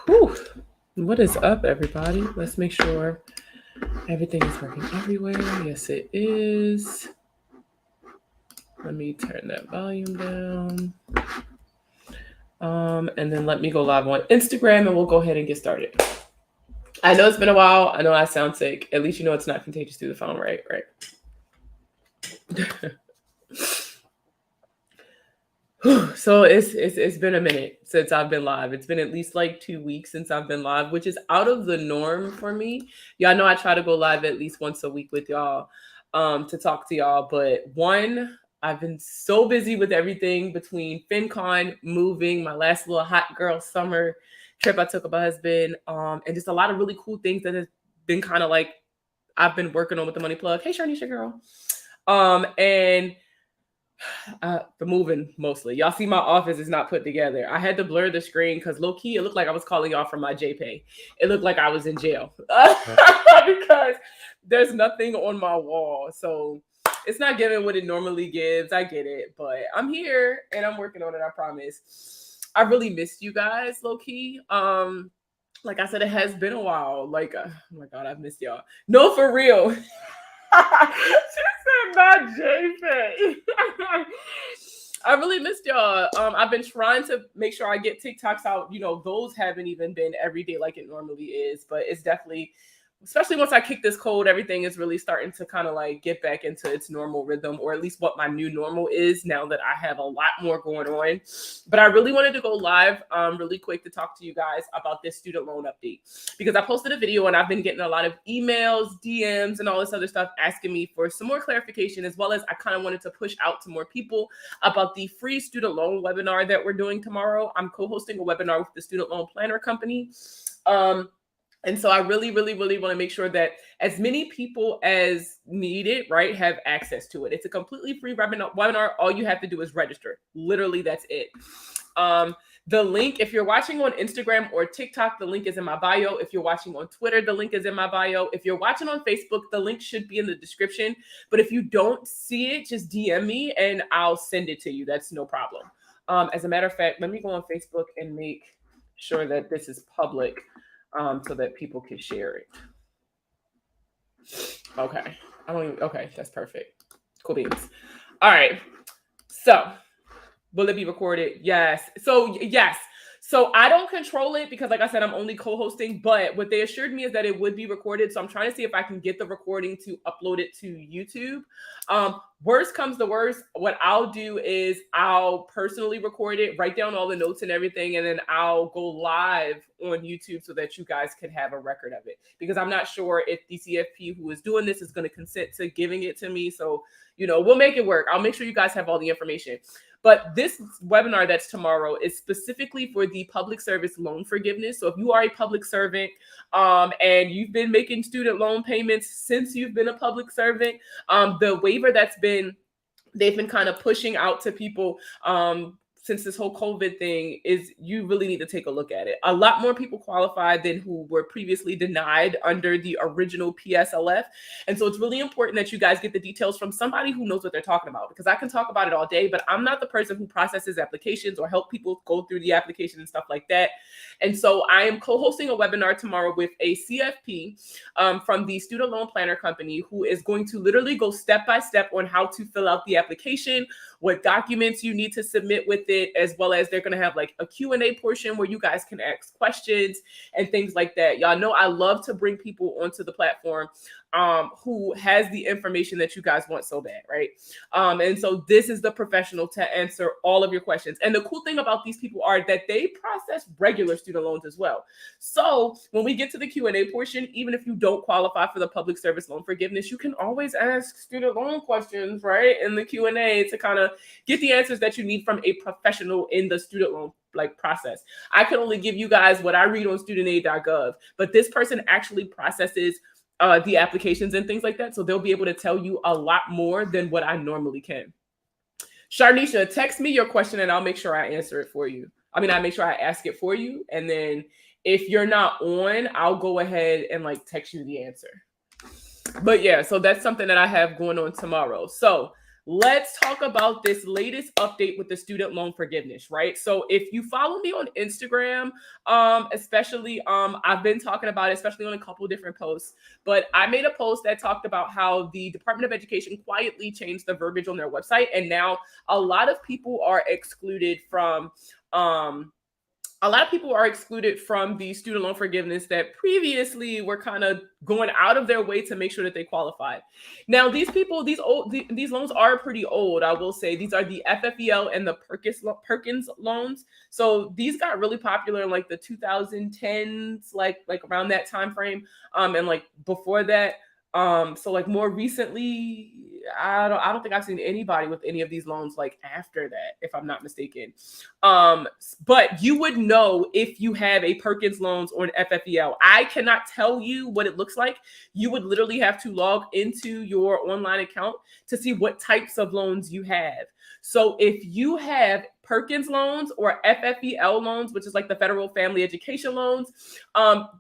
Whew. What is up, everybody? Let's make sure everything is working everywhere. Yes, it is. Let me turn that volume down. And then let me go live on Instagram and we'll go ahead and get started. I know it's been a while. I know I sound sick. At least you know it's not contagious through the phone, right? So it's been a minute since I've been live. It's been at least like 2 weeks since I've been live, which is out of the norm for me. Y'all know I try to go live at least once a week with y'all to talk to y'all. But one, I've been so busy with everything between FinCon, moving, my last little hot girl summer trip I took with my husband, and just a lot of really cool things that have been kind of like I've been working on with the money plug. Hey, Sharnisha girl. And the moving mostly. Y'all see my office is not put together. I had to blur the screen because low key it looked like I was calling y'all from my JPay. It looked like I was in jail because there's nothing on my wall. So it's not giving what it normally gives. I get it, but I'm here and I'm working on it. I promise. I really missed you guys, low key. Like I said, it has been a while. Like, oh my God, I've missed y'all. No, for real. She said not JPay. I really missed y'all. I've been trying to make sure I get TikToks out. You know, those haven't even been every day like it normally is, but it's definitely, especially once I kick this cold, everything is really starting to kind of like get back into its normal rhythm, or at least what my new normal is now that I have a lot more going on. But I really wanted to go live really quick to talk to you guys about this student loan update, because I posted a video and I've been getting a lot of emails, DMs, and all this other stuff asking me for some more clarification, as well as I kind of wanted to push out to more people about the free student loan webinar that we're doing tomorrow. I'm co-hosting a webinar with the Student Loan Planner Company. And so I really want to make sure that as many people as need it, right, have access to it. It's a completely free webinar. All you have to do is register. Literally, that's it. The link, if you're watching on Instagram or TikTok, the link is in my bio. If you're watching on Twitter, the link is in my bio. If you're watching on Facebook, the link should be in the description. But if you don't see it, just DM me and I'll send it to you. That's no problem. As a matter of fact, let me go on Facebook and make sure that this is public. So that people can share it. Okay. Okay, that's perfect. Cool beans. All right. So, will it be recorded? Yes. So, yes. So I don't control it because, like I said, I'm only co-hosting, but what they assured me is that it would be recorded. So I'm trying to see if I can get the recording to upload it to YouTube. Worst comes to worst, what I'll do is I'll personally record it, write down all the notes and everything, and then I'll go live on YouTube so that you guys can have a record of it. Because I'm not sure if the CFP who is doing this is going to consent to giving it to me. So, you know, we'll make it work. I'll make sure you guys have all the information. But this webinar that's tomorrow is specifically for the public service loan forgiveness. So if you are a public servant and you've been making student loan payments since you've been a public servant, the waiver they've been kind of pushing out to people since this whole COVID thing is you really need to take a look at it. A lot more people qualify than who were previously denied under the original Pslf. And so it's really important that you guys get the details from somebody who knows what they're talking about, because I can talk about it all day, but I'm not the person who processes applications or help people go through the application and stuff like that. And so I am co-hosting a webinar tomorrow with a CFP from the Student Loan Planner Company, who is going to literally go step by step on how to fill out the application, what documents you need to submit with it, as well as they're going to have like a Q&A portion where you guys can ask questions and things like that. Y'all know I love to bring people onto the platform who has the information that you guys want so bad, right? And so this is the professional to answer all of your questions. And the cool thing about these people are that they process regular student loans as well. So when we get to the Q&A portion, even if you don't qualify for the public service loan forgiveness, you can always ask student loan questions, right, in the Q&A to kind of get the answers that you need from a professional in the student loan process. I can only give you guys what I read on studentaid.gov, but this person actually processes the applications and things like that. So they'll be able to tell you a lot more than what I normally can. Sharnisha, text me your question and I'll make sure I answer it for you. I make sure I ask it for you. And then if you're not on, I'll go ahead and like text you the answer. But yeah, so that's something that I have going on tomorrow. So let's talk about this latest update with the student loan forgiveness, right? So if you follow me on Instagram, especially, I've been talking about it, especially on a couple different posts, but I made a post that talked about how the Department of Education quietly changed the verbiage on their website. And now a lot of people are excluded from, the student loan forgiveness that previously were kind of going out of their way to make sure that they qualified. Now, these loans are pretty old, I will say. These are the FFEL and the Perkins loans. So these got really popular in like the 2010s, like around that time frame. And like before that. So like more recently, I don't think I've seen anybody with any of these loans like after that, if I'm not mistaken. But you would know if you have a Perkins loans or an FFEL. I cannot tell you what it looks like. You would literally have to log into your online account to see what types of loans you have. So if you have Perkins loans or FFEL loans, which is like the federal family education loans,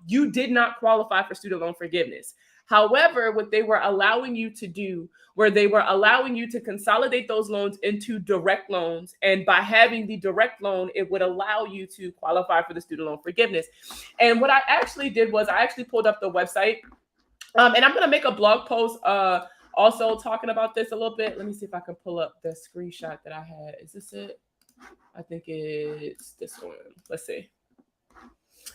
you did not qualify for student loan forgiveness. However, what they were allowing you to do, where they were allowing you to consolidate those loans into direct loans. And by having the direct loan, it would allow you to qualify for the student loan forgiveness. And what I actually did was I actually pulled up the website. And I'm going to make a blog post also talking about this a little bit. Let me see if I can pull up the screenshot that I had. Is this it? I think it's this one. Let's see.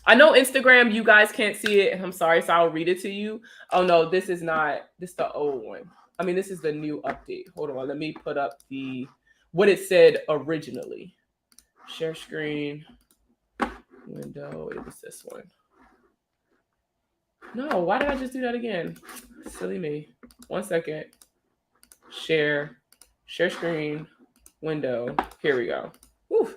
I know Instagram, you guys can't see it, and I'm sorry, so I'll read it to you. Oh, no, this is not. This is the old one. I mean, this is the new update. Hold on. Let me put up what it said originally. Share screen. Window. It was this one. No, why did I just do that again? Silly me. 1 second. Share screen. Window. Here we go. Woo.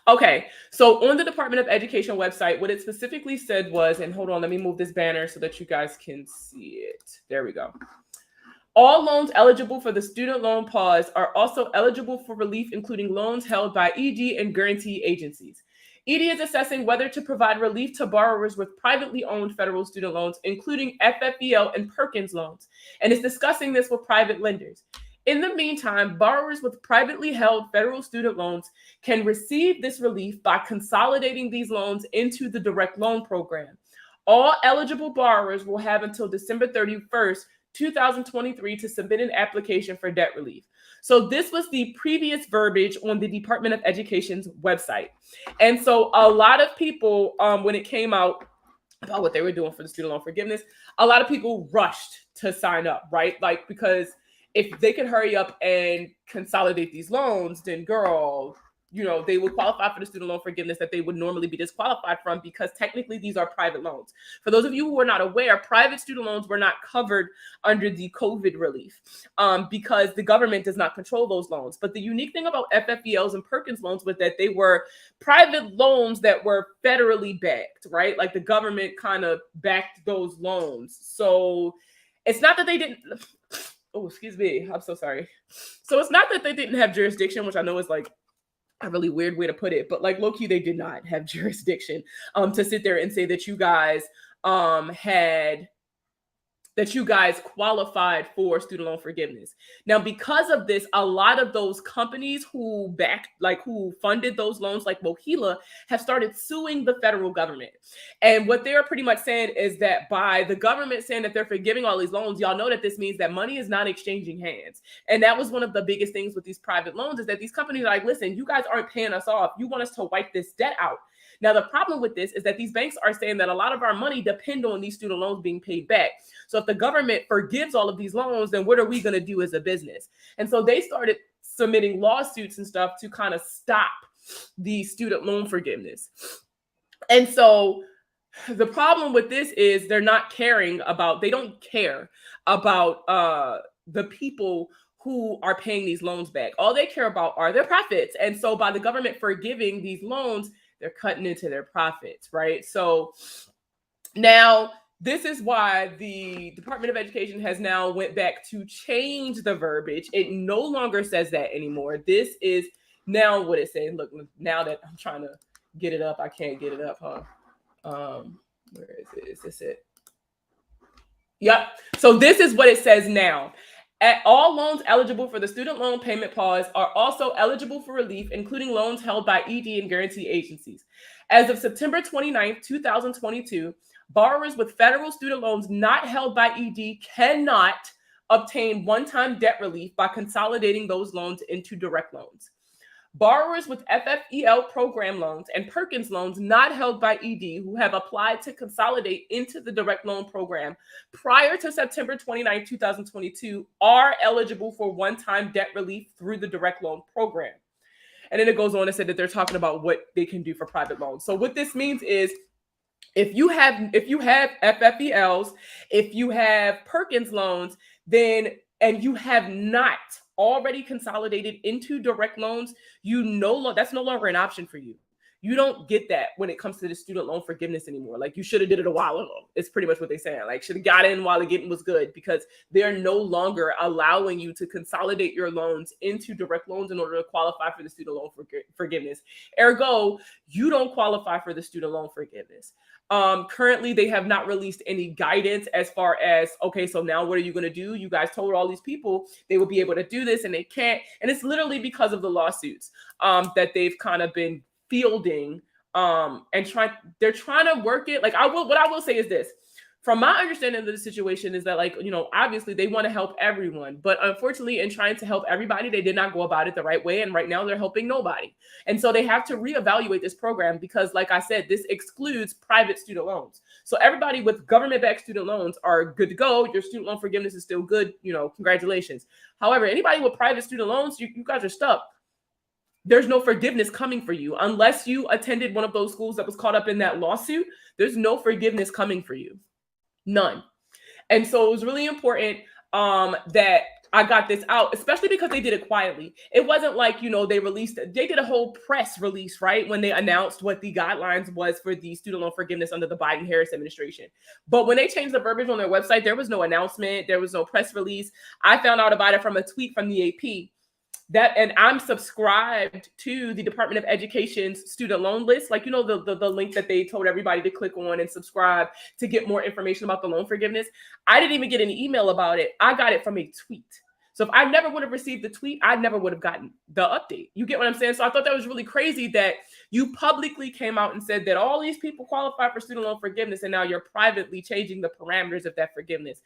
Okay, so on the Department of Education website, what it specifically said was, and hold on, let me move this banner so that you guys can see it. There we go. All loans eligible for the student loan pause are also eligible for relief, including loans held by ED and guarantee agencies. ED is assessing whether to provide relief to borrowers with privately owned federal student loans, including FFEL and Perkins loans, and is discussing this with private lenders. In the meantime, borrowers with privately held federal student loans can receive this relief by consolidating these loans into the direct loan program. All eligible borrowers will have until December 31st, 2023 to submit an application for debt relief. So this was the previous verbiage on the Department of Education's website. And so a lot of people, when it came out about what they were doing for the student loan forgiveness, a lot of people rushed to sign up, right? Like, because if they could hurry up and consolidate these loans, then girl, they would qualify for the student loan forgiveness that they would normally be disqualified from, because technically these are private loans. For those of you who are not aware, private student loans were not covered under the COVID relief because the government does not control those loans. But the unique thing about FFELs and Perkins loans was that they were private loans that were federally backed, right? Like the government kind of backed those loans. So it's not that they didn't... Oh, excuse me. I'm so sorry. So it's not that they didn't have jurisdiction, which I know is like a really weird way to put it, but like low-key, they did not have jurisdiction to sit there and say that you guys qualified for student loan forgiveness. Now, because of this, a lot of those companies who funded those loans, like Mohila, have started suing the federal government. And what they're pretty much saying is that by the government saying that they're forgiving all these loans, y'all know that this means that money is not exchanging hands. And that was one of the biggest things with these private loans, is that these companies are like, listen, you guys aren't paying us off. You want us to wipe this debt out. Now, the problem with this is that these banks are saying that a lot of our money depend on these student loans being paid back. So if the government forgives all of these loans, then what are we going to do as a business? And so they started submitting lawsuits and stuff to kind of stop the student loan forgiveness. And so the problem with this is they don't care about the people who are paying these loans back. All they care about are their profits. And so by the government forgiving these loans, they're cutting into their profits, right? So now this is why the Department of Education has now went back to change the verbiage. It no longer says that anymore. This is now what it says. Look, now that I'm trying to get it up, I can't get it up, huh? Where is it? Is this it? Yep. So this is what it says now. All loans eligible for the student loan payment pause are also eligible for relief, including loans held by ED and guarantee agencies. As of September 29, 2022, borrowers with federal student loans not held by ED cannot obtain one-time debt relief by consolidating those loans into direct loans. Borrowers with FFEL program loans and Perkins loans not held by ED who have applied to consolidate into the direct loan program prior to September 29, 2022 are eligible for one-time debt relief through the direct loan program. And then it goes on to say that they're talking about what they can do for private loans. So what this means is if you have FFELs, if you have Perkins loans, then and you have not already consolidated into direct loans, that's no longer an option for you. You don't get that when it comes to the student loan forgiveness anymore. Like, you should have did it a while ago. It's pretty much what they're saying. Like, should have got in while the getting was good, because they're no longer allowing you to consolidate your loans into direct loans in order to qualify for the student loan forgiveness. Ergo, you don't qualify for the student loan forgiveness. Currently, they have not released any guidance as far as, okay, so now what are you going to do? You guys told all these people they would be able to do this and they can't. And it's literally because of the lawsuits that they've kind of been fielding and they're trying to work it. Like, what I will say is this. From my understanding of the situation is that, like, obviously they want to help everyone, but unfortunately in trying to help everybody, they did not go about it the right way. And right now they're helping nobody. And so they have to reevaluate this program because, like I said, this excludes private student loans. So everybody with government-backed student loans are good to go. Your student loan forgiveness is still good. Congratulations. However, anybody with private student loans, you guys are stuck. There's no forgiveness coming for you unless you attended one of those schools that was caught up in that lawsuit. There's no forgiveness coming for you. None. And so it was really important that I got this out, especially because they did it quietly. It wasn't like, they did a whole press release, right? When they announced what the guidelines was for the student loan forgiveness under the Biden-Harris administration. But when they changed the verbiage on their website, there was no announcement. There was no press release. I found out about it from a tweet from the AP. And I'm subscribed to the Department of Education's student loan list, like, the link that they told everybody to click on and subscribe to get more information about the loan forgiveness. I didn't even get an email about it. I got it from a tweet. So if I never would have received the tweet, I never would have gotten the update. You get what I'm saying? So I thought that was really crazy that you publicly came out and said that all these people qualify for student loan forgiveness, and now you're privately changing the parameters of that forgiveness.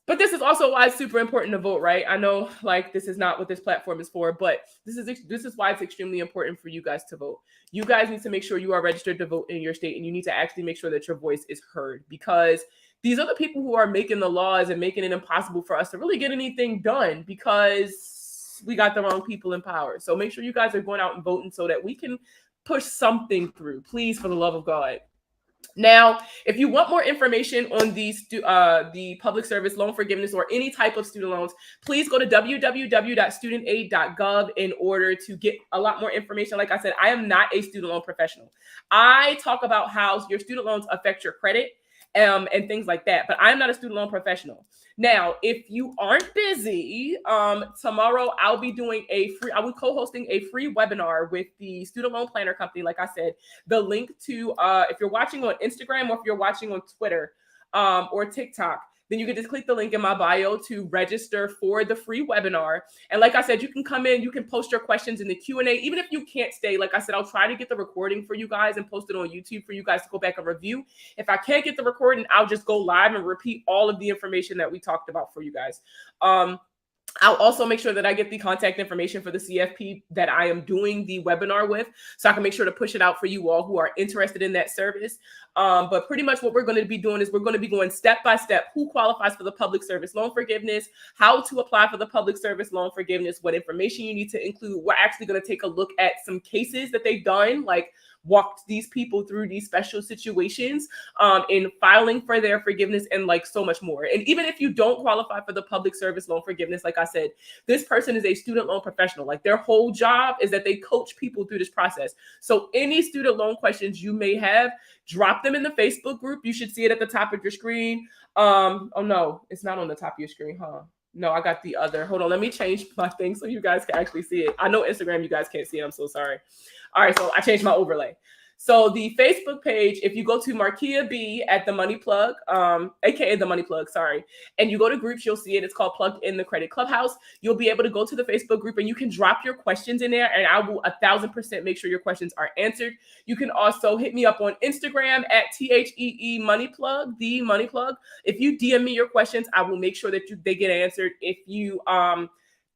But this is also why it's super important to vote, right? I know, like, this is not what this platform is for, but this is why it's extremely important for you guys to vote. You guys need to make sure you are registered to vote in your state, and you need to actually make sure that your voice is heard, because these are the people who are making the laws and making it impossible for us to really get anything done because we got the wrong people in power. So make sure you guys are going out and voting so that we can push something through, please, for the love of God. Now, if you want more information on the public service loan forgiveness or any type of student loans, please go to www.studentaid.gov in order to get a lot more information. Like I said, I am not a student loan professional. I talk about how your student loans affect your credit and things like that, but I'm not a student loan professional. Now, if you aren't busy, tomorrow I'll be co-hosting a free webinar with the student loan planner company. Like I said, the link to, if you're watching on Instagram or if you're watching on Twitter or TikTok, then you can just click the link in my bio to register for the free webinar. And like I said, you can come in, you can post your questions in the Q&A. Even if you can't stay, like I said, I'll try to get the recording for you guys and post it on YouTube for you guys to go back and review. If I can't get the recording, I'll just go live and repeat all of the information that we talked about for you guys. I'll also make sure that I get the contact information for the CFP that I am doing the webinar with, so I can make sure to push it out for you all who are interested in that service. But pretty much what we're going to be doing is we're going to be going step by step, who qualifies for the public service loan forgiveness, how to apply for the public service loan forgiveness, what information you need to include. We're actually going to take a look at some cases that they've done, like walked these people through these special situations in filing for their forgiveness and like so much more. And even if you don't qualify for the public service loan forgiveness, like I said, this person is a student loan professional. Like, their whole job is that they coach people through this process. So any student loan questions you may have, drop them in the Facebook group. You should see it at the top of your screen. Oh no, it's not on the top of your screen, huh? No, I got the other. Hold on, let me change my thing so you guys can actually see it. I know Instagram, you guys can't see it. I'm so sorry. All right, so I changed my overlay. So the Facebook page, if you go to Markia B at the Money Plug, aka the Money Plug, sorry, and you go to groups, you'll see it. It's called Plugged in the Credit Clubhouse. You'll be able to go to the Facebook group and you can drop your questions in there, and I will 1000% make sure your questions are answered. You can also hit me up on Instagram at THEE Money Plug, the Money Plug. If you DM me your questions, I will make sure that they get answered. If you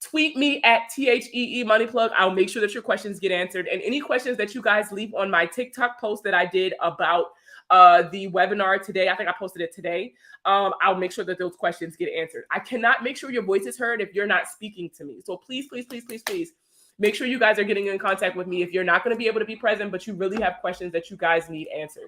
tweet me at THEE Money Plug, I'll make sure that your questions get answered. And any questions that you guys leave on my TikTok post that I did about the webinar today, I think I posted it today, I'll make sure that those questions get answered. I cannot make sure your voice is heard if you're not speaking to me. So please, please, please, please, please make sure you guys are getting in contact with me if you're not going to be able to be present, but you really have questions that you guys need answered.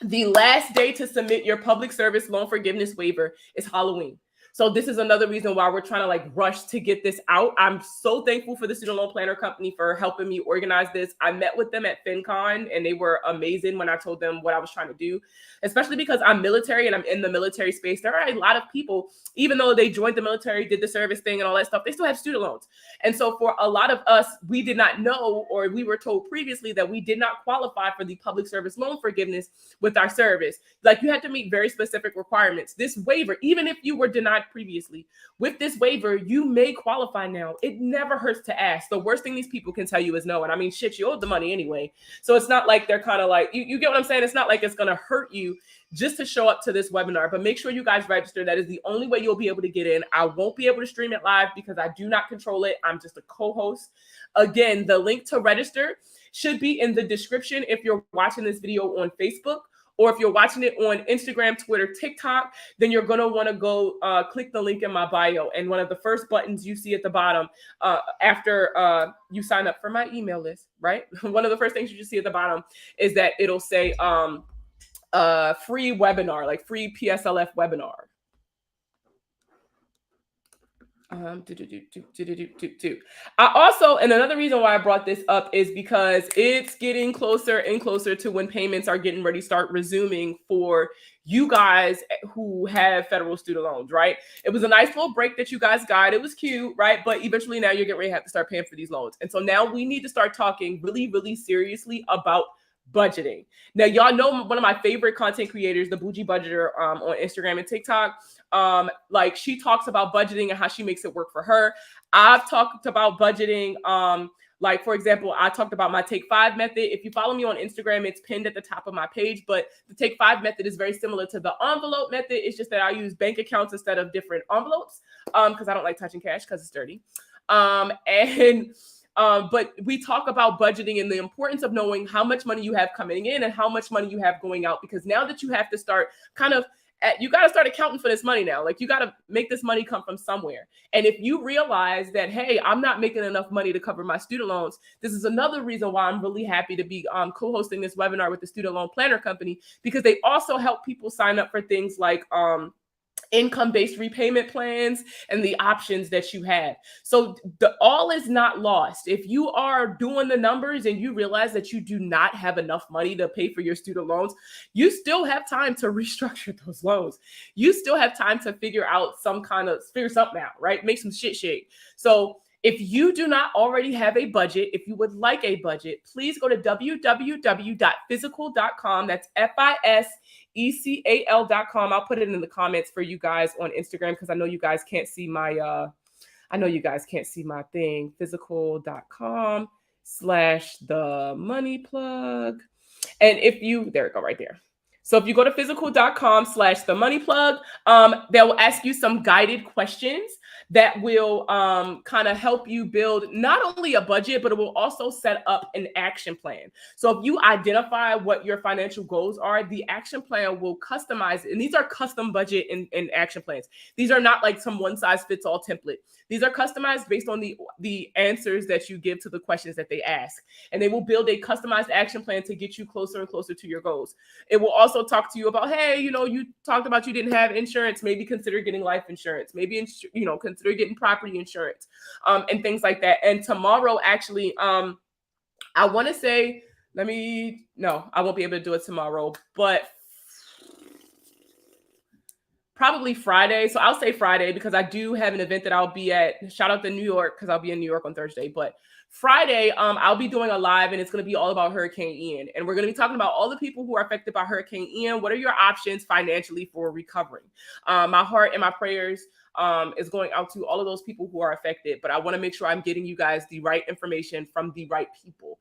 The last day to submit your public service loan forgiveness waiver is Halloween. So this is another reason why we're trying to like rush to get this out. I'm so thankful for the Student Loan Planner Company for helping me organize this. I met with them at FinCon and they were amazing when I told them what I was trying to do, especially because I'm military and I'm in the military space. There are a lot of people, even though they joined the military, did the service thing and all that stuff, they still have student loans. And so for a lot of us, we did not know, or we were told previously that we did not qualify for the public service loan forgiveness with our service. Like you had to meet very specific requirements. This waiver, even if you were denied previously, with this waiver, you may qualify now. It never hurts to ask. The worst thing these people can tell you is no. And I mean, shit, you owed the money anyway. So it's not like they're kind of like, you get what I'm saying? It's not like it's going to hurt you just to show up to this webinar, but make sure you guys register. That is the only way you'll be able to get in. I won't be able to stream it live because I do not control it. I'm just a co-host. Again, the link to register should be in the description if you're watching this video on Facebook. Or if you're watching it on Instagram, Twitter, TikTok, then you're going to want to go click the link in my bio. And one of the first buttons you see at the bottom after you sign up for my email list, right? One of the first things you just see at the bottom is that it'll say free webinar, like free Pslf webinar. I also, and another reason why I brought this up is because it's getting closer and closer to when payments are getting ready to start resuming for you guys who have federal student loans, right? It was a nice little break that you guys got. It was cute, right? But eventually now you're getting ready to have to start paying for these loans. And so now we need to start talking really, really seriously about budgeting. Now, y'all know one of my favorite content creators, the Bougie Budgeter on Instagram and TikTok. Like she talks about budgeting and how she makes it work for her. I've talked about budgeting. Like, for example, I talked about my Take 5 method. If you follow me on Instagram, it's pinned at the top of my page. But the Take 5 method is very similar to the envelope method. It's just that I use bank accounts instead of different envelopes because I don't like touching cash because it's dirty. But we talk about budgeting and the importance of knowing how much money you have coming in and how much money you have going out. Because now that you have to start you got to start accounting for this money now. Like you got to make this money come from somewhere. And if you realize that, hey, I'm not making enough money to cover my student loans, this is another reason why I'm really happy to be co-hosting this webinar with the Student Loan Planner Company, because they also help people sign up for things like income-based repayment plans and the options that you have. So all is not lost. If you are doing the numbers and you realize that you do not have enough money to pay for your student loans, you still have time to restructure those loans. You still have time to figure something out, right? Make some shit shake. So if you do not already have a budget, if you would like a budget, please go to www.physical.com. That's FISECAL.com. I'll put it in the comments for you guys on Instagram because I know you guys can't see my thing. Physical.com/themoneyplug. And there we go, right there. So if you go to physical.com/themoneyplug, they will ask you some guided questions that will kind of help you build not only a budget, but it will also set up an action plan. So if you identify what your financial goals are, the action plan will customize it. And these are custom budget and action plans. These are not like some one-size-fits-all template. These are customized based on the answers that you give to the questions that they ask. And they will build a customized action plan to get you closer and closer to your goals. It will also talk to you about, hey, you talked about you didn't have insurance. Maybe consider getting life insurance. Maybe, consider getting property insurance and things like that. And tomorrow, actually, I want to say, I won't be able to do it tomorrow, but probably Friday. So I'll say Friday because I do have an event that I'll be at. Shout out to New York because I'll be in New York on Thursday. But Friday, I'll be doing a live, and it's going to be all about Hurricane Ian. And we're going to be talking about all the people who are affected by Hurricane Ian. What are your options financially for recovering? My heart and my prayers is going out to all of those people who are affected, but I want to make sure I'm getting you guys the right information from the right people.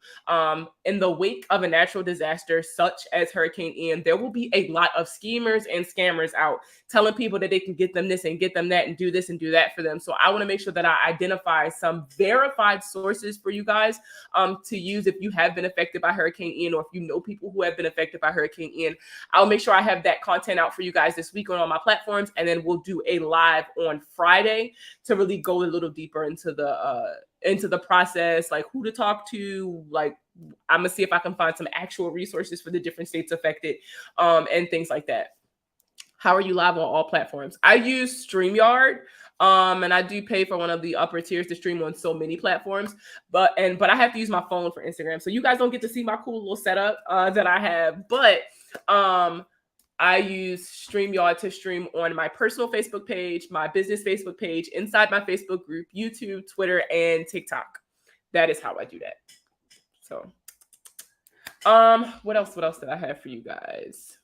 In the wake of a natural disaster such as Hurricane Ian, there will be a lot of schemers and scammers out telling people that they can get them this and get them that and do this and do that for them. So I want to make sure that I identify some verified sources for you guys to use if you have been affected by Hurricane Ian, or if you know people who have been affected by Hurricane Ian. I'll make sure I have that content out for you guys this week on all my platforms, and then we'll do a live on Friday to really go a little deeper into the process, like who to talk to. Like, I'm gonna see if I can find some actual resources for the different states affected, and things like that. How are you live on all platforms? I use StreamYard, and I do pay for one of the upper tiers to stream on so many platforms, but I have to use my phone for Instagram, so you guys don't get to see my cool little setup that I have, but I use StreamYard to stream on my personal Facebook page, my business Facebook page, inside my Facebook group, YouTube, Twitter, and TikTok. That is how I do that. So, what else did I have for you guys?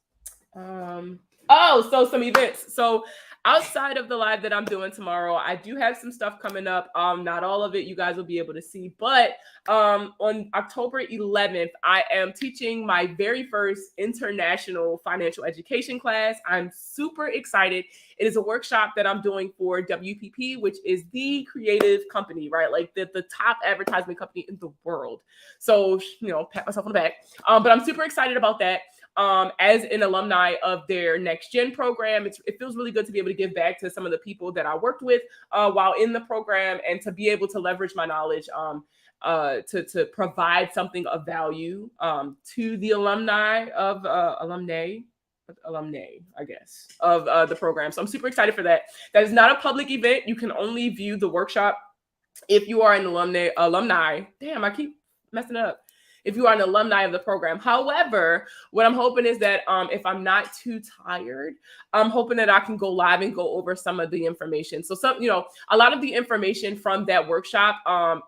So some events. So outside of the live that I'm doing tomorrow, I do have some stuff coming up. Not all of it you guys will be able to see, but on October 11th, I am teaching my very first international financial education class. I'm super excited. It is a workshop that I'm doing for WPP, which is the creative company, right? Like the top advertisement company in the world. So, pat myself on the back. But I'm super excited about that. As an alumni of their Next Gen program, it feels really good to be able to give back to some of the people that I worked with while in the program, and to be able to leverage my knowledge to provide something of value to the alumni, I guess, of the program. So I'm super excited for that. That is not a public event. You can only view the workshop if you are an alumni. Damn, I keep messing up. If you are an alumni of the program. However, what I'm hoping is that if I'm not too tired, I'm hoping that I can go live and go over some of the information. So a lot of the information from that workshop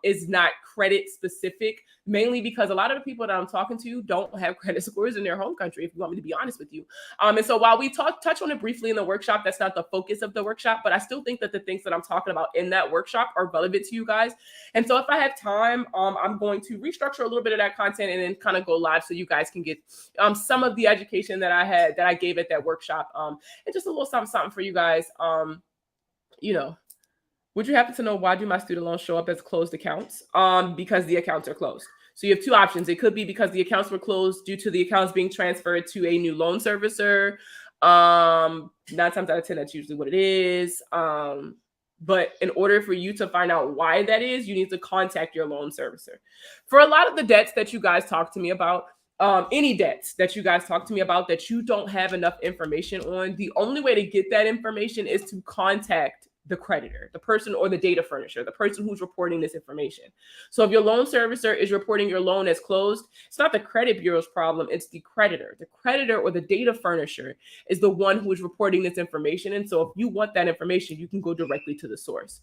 is not credit specific, mainly because a lot of the people that I'm talking to don't have credit scores in their home country, if you want me to be honest with you. And so while we touch on it briefly in the workshop, that's not the focus of the workshop, but I still think that the things that I'm talking about in that workshop are relevant to you guys. And so if I have time, I'm going to restructure a little bit of that content and then kind of go live so you guys can get some of the education that I gave at that workshop, and just a little something for you guys. Would you happen to know why do my student loans show up as closed accounts? Because the accounts are closed. So you have two options. It could be because the accounts were closed due to the accounts being transferred to a new loan servicer. 9 times out of 10, that's usually what it is. But in order for you to find out why that is, you need to contact your loan servicer. For a lot of the debts that you guys talk to me about, any debts that you guys talk to me about that you don't have enough information on, the only way to get that information is to contact the creditor, the person or the data furnisher, the person who's reporting this information. So if your loan servicer is reporting your loan as closed, it's not the credit bureau's problem, it's the creditor. The creditor or the data furnisher is the one who is reporting this information. And so if you want that information, you can go directly to the source.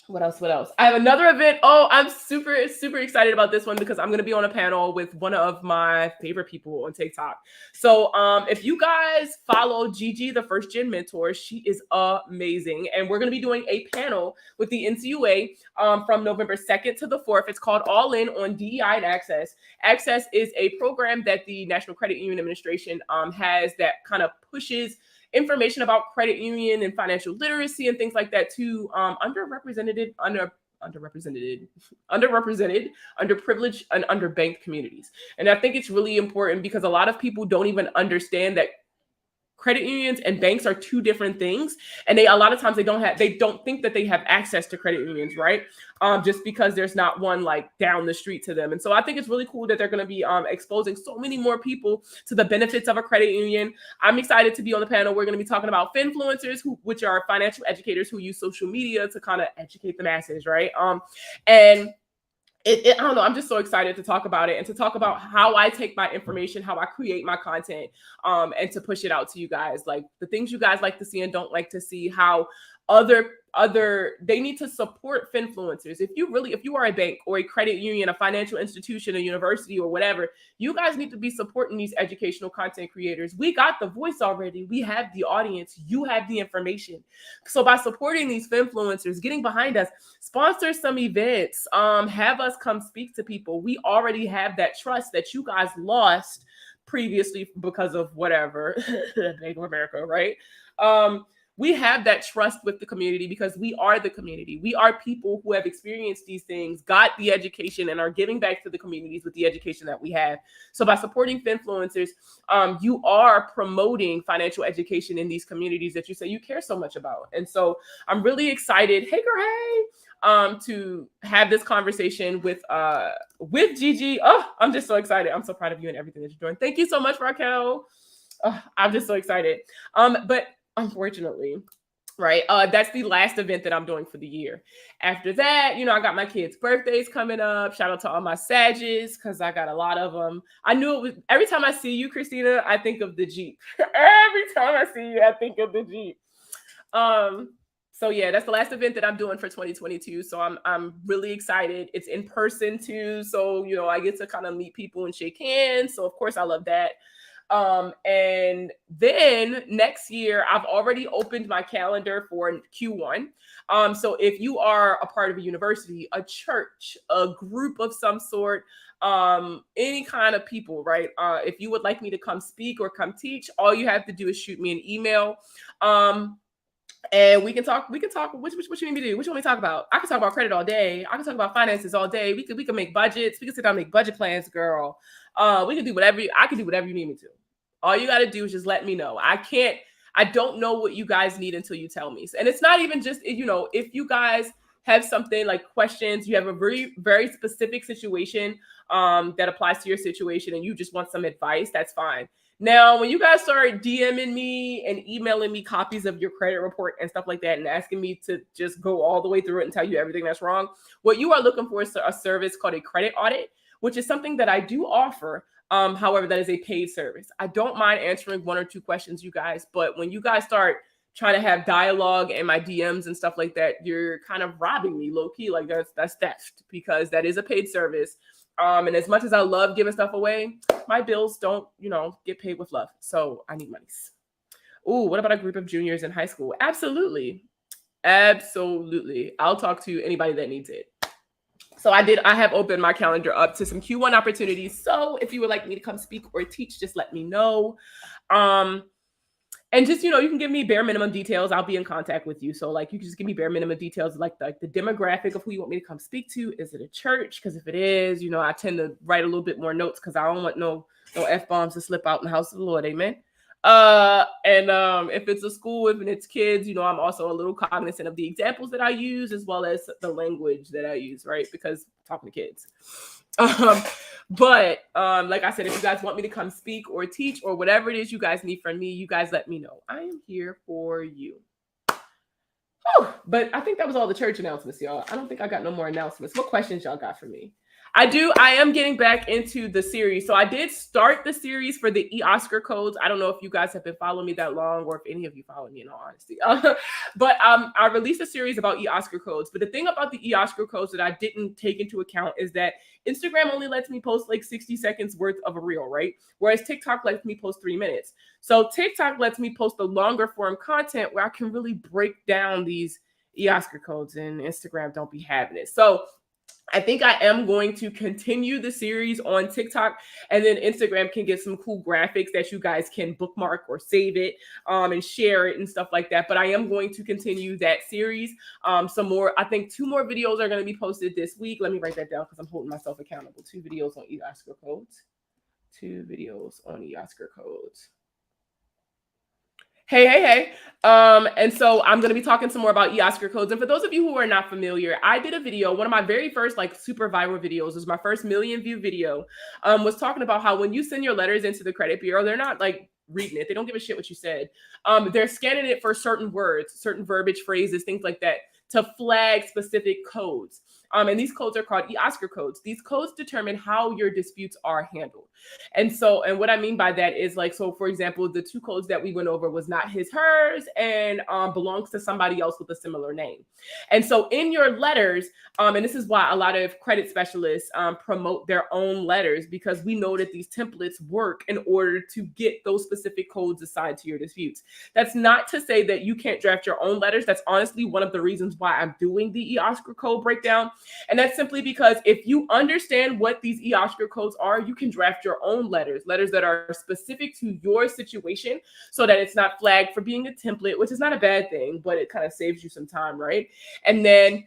What else? I have another event. Oh, I'm super, super excited about this one because I'm going to be on a panel with one of my favorite people on TikTok. So if you guys follow Gigi, the First Gen Mentor, she is amazing. And we're going to be doing a panel with the NCUA from November 2nd to the 4th. It's called All In on DEI and Access. Access is a program that the National Credit Union Administration has that kind of pushes information about credit union and financial literacy and things like that to underrepresented, underprivileged, and underbanked communities. And I think it's really important because a lot of people don't even understand that credit unions and banks are two different things. And a lot of times they don't think that they have access to credit unions, right? Just because there's not one like down the street to them. And so I think it's really cool that they're going to be exposing so many more people to the benefits of a credit union. I'm excited to be on the panel. We're going to be talking about finfluencers, which are financial educators who use social media to kind of educate the masses, right? I don't know. I'm just so excited to talk about it and to talk about how I take my information, how I create my content, and to push it out to you guys. Like the things you guys like to see and don't like to see, how they need to support finfluencers. If you are a bank or a credit union, a financial institution, a university or whatever, you guys need to be supporting these educational content creators. We got the voice already. We have the audience. You have the information. So by supporting these finfluencers, getting behind us, sponsor some events, have us come speak to people. We already have that trust that you guys lost previously because of whatever, Bank of America, right? We have that trust with the community because we are the community. We are people who have experienced these things, got the education, and are giving back to the communities with the education that we have. So by supporting finfluencers, you are promoting financial education in these communities that you say you care so much about. And so I'm really excited, hey girl, hey, to have this conversation with Gigi. Oh, I'm just so excited. I'm so proud of you and everything that you're doing. Thank you so much, Raquel. Oh, I'm just so excited. But unfortunately, right, that's the last event that I'm doing for the year. After that, I got my kids' birthdays coming up. Shout out to all my Sages, because I got a lot of them. I knew it was, every time I see you, Christina, I think of the Jeep. Every time I see you, I think of the Jeep. So yeah, that's the last event that I'm doing for 2022. So I'm really excited. It's in person too. So, I get to kind of meet people and shake hands. So of course I love that. And then next year, I've already opened my calendar for Q1. So if you are a part of a university, a church, a group of some sort, any kind of people, right? If you would like me to come speak or come teach, all you have to do is shoot me an email. And we can talk. What you need me to do? What you want me to talk about? I can talk about credit all day. I can talk about finances all day. We could make budgets. We can sit down and make budget plans, girl. We can do whatever. I can do whatever you need me to. All you got to do is just let me know. I don't know what you guys need until you tell me. And it's not even just, if you guys have something like questions, you have a very, very specific situation that applies to your situation and you just want some advice, that's fine. Now, when you guys start DMing me and emailing me copies of your credit report and stuff like that and asking me to just go all the way through it and tell you everything that's wrong, what you are looking for is a service called a credit audit, which is something that I do offer. However, that is a paid service. I don't mind answering one or two questions, you guys, but when you guys start trying to have dialogue in my DMs and stuff like that, you're kind of robbing me low key. Like that's theft, because that is a paid service. And as much as I love giving stuff away, my bills don't, get paid with love. So I need monies. Ooh, what about a group of juniors in high school? Absolutely. Absolutely. I'll talk to anybody that needs it. So I have opened my calendar up to some Q1 opportunities. So if you would like me to come speak or teach, just let me know. And just, you can give me bare minimum details. I'll be in contact with you. So like, you can just give me bare minimum details, like the demographic of who you want me to come speak to. Is it a church? Because if it is, I tend to write a little bit more notes because I don't want no F-bombs to slip out in the house of the Lord. Amen. And if it's a school, if it's kids, I'm also a little cognizant of the examples that I use as well as the language that I use, right? Because I'm talking to kids. But like I said, if you guys want me to come speak or teach or whatever it is you guys need from me, you guys let me know. I am here for you. Whew. But I think that was all the church announcements, y'all. I don't think I got no more announcements. What questions y'all got for me? I am getting back into the series. So I did start the series for the eOscar codes. I don't know if you guys have been following me that long or if any of you follow me in all honesty. But I released a series about eOscar codes. But the thing about the eOscar codes that I didn't take into account is that Instagram only lets me post like 60 seconds worth of a reel, right? Whereas TikTok lets me post 3 minutes. So TikTok lets me post the longer form content where I can really break down these eOscar codes, and Instagram don't be having it. So I think I am going to continue the series on TikTok, and then Instagram can get some cool graphics that you guys can bookmark or save it and share it and stuff like that. But I am going to continue that series. Some more, I think 2 more videos are going to be posted this week. Let me write that down because I'm holding myself accountable. 2 videos on eOscar codes. 2 videos on eOscar codes. Hey. And so I'm going to be talking some more about eOscar codes. And for those of you who are not familiar, I did a video. One of my very first super viral videos was my first 1 million view video, was talking about how when you send your letters into the credit bureau, they're not reading it. They don't give a shit what you said. They're scanning it for certain words, certain verbiage, phrases, things like that, to flag specific codes. And these codes are called Oscar codes. These codes determine how your disputes are handled. And what I mean by that is like, so for example, the 2 codes that we went over was not his, hers, and belongs to somebody else with a similar name. And so in your letters, and this is why a lot of credit specialists promote their own letters, because we know that these templates work in order to get those specific codes assigned to your disputes. That's not to say that you can't draft your own letters. That's honestly one of the reasons why I'm doing the Oscar code breakdown. And that's simply because if you understand what these Oscar codes are, you can draft your own letters that are specific to your situation, so that it's not flagged for being a template, which is not a bad thing, but it kind of saves you some time, right? And then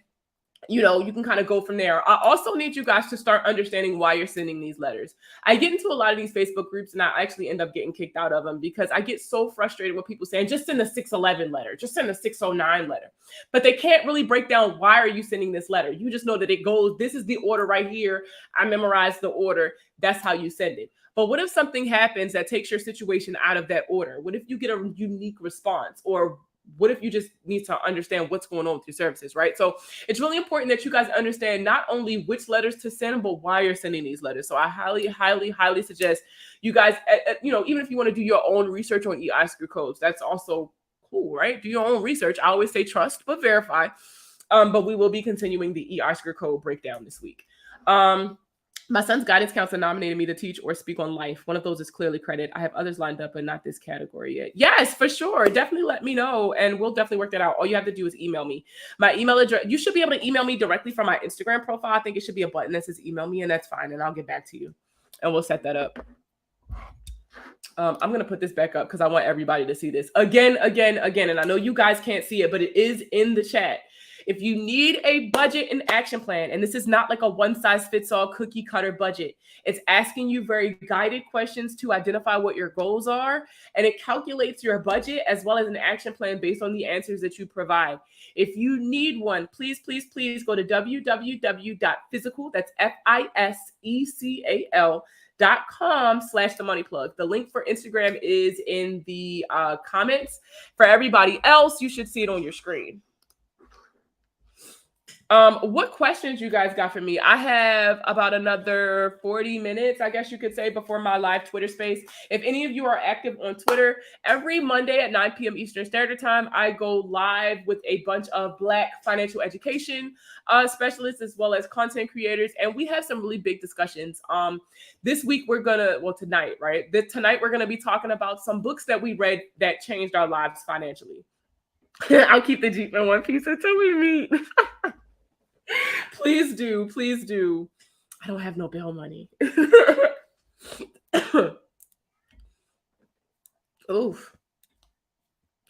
you can kind of go from there. I also need you guys to start understanding why you're sending these letters. I get into a lot of these Facebook groups and I actually end up getting kicked out of them because I get so frustrated with people saying, just send a 611 letter, just send a 609 letter. But they can't really break down, why are you sending this letter? You just know that it goes, this is the order right here. I memorized the order. That's how you send it. But what if something happens that takes your situation out of that order? What if you get a unique response? Or what if you just need to understand what's going on with your services, right? So it's really important that you guys understand not only which letters to send, but why you're sending these letters. So I highly, highly, highly suggest you guys, even if you want to do your own research on Oscar codes, that's also cool, right? Do your own research. I always say trust, but verify. But we will be continuing the Oscar code breakdown this week. My son's guidance counselor nominated me to teach or speak on life. One of those is clearly credit. I have others lined up, but not this category yet. Yes, for sure. Definitely let me know, and we'll definitely work that out. All you have to do is email me. My email address, you should be able to email me directly from my Instagram profile. I think it should be a button that says email me, and that's fine, and I'll get back to you, and we'll set that up. I'm going to put this back up because I want everybody to see this. Again, and I know you guys can't see it, but it is in the chat. If you need a budget and action plan, and this is not like a one-size-fits-all cookie-cutter budget, it's asking you very guided questions to identify what your goals are, and it calculates your budget as well as an action plan based on the answers that you provide. If you need one, please go to www.physical, that's FISECAL.com/themoneyplug. The link for Instagram is in the comments. For everybody else, you should see it on your screen. What questions you guys got for me? I have about another 40 minutes, I guess you could say, before my live Twitter space. If any of you are active on Twitter, every Monday at 9 p.m. Eastern Standard Time, I go live with a bunch of Black financial education specialists as well as content creators, and we have some really big discussions. This week tonight, right? Tonight we're gonna be talking about some books that we read that changed our lives financially. I'll keep the Jeep in one piece until we meet. Please do. I don't have no bail money. Oof.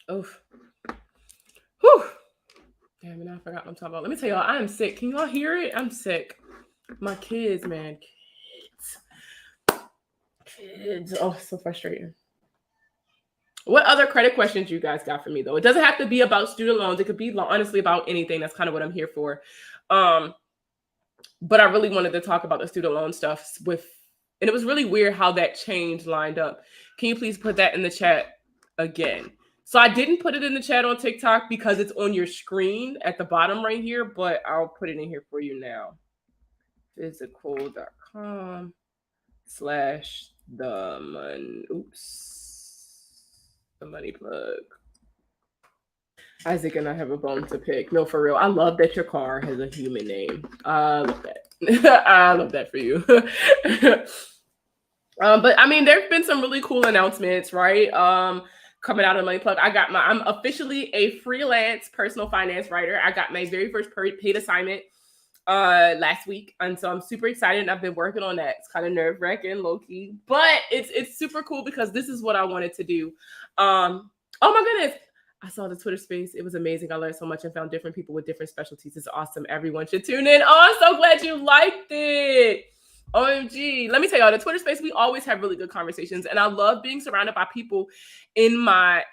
Whew. Damn it, I forgot what I'm talking about. Let me tell y'all, I am sick. Can y'all hear it? I'm sick. My kids, man. Kids. Oh, so frustrating. What other credit questions you guys got for me, though? It doesn't have to be about student loans. It could be honestly about anything. That's kind of what I'm here for. But I really wanted to talk about the student loan stuff and it was really weird how that change lined up. Can you please put that in the chat again? So I didn't put it in the chat on TikTok because it's on your screen at the bottom right here, but I'll put it in here for you now. physical.com/the money plug. Isaac and I have a bone to pick. No, for real. I love that your car has a human name. I love that. I love that for you. But I mean, there've been some really cool announcements, right? Coming out of Money Plug. I'm officially a freelance personal finance writer. I got my very first paid assignment last week, and so I'm super excited, and I've been working on that. It's kind of nerve-wracking, low-key, but it's super cool because this is what I wanted to do. Oh my goodness, I saw the Twitter space. It was amazing. I learned so much and found different people with different specialties. It's awesome. Everyone should tune in. Oh, I'm so glad you liked it. OMG. Let me tell y'all, the Twitter space, we always have really good conversations, and I love being surrounded by people in my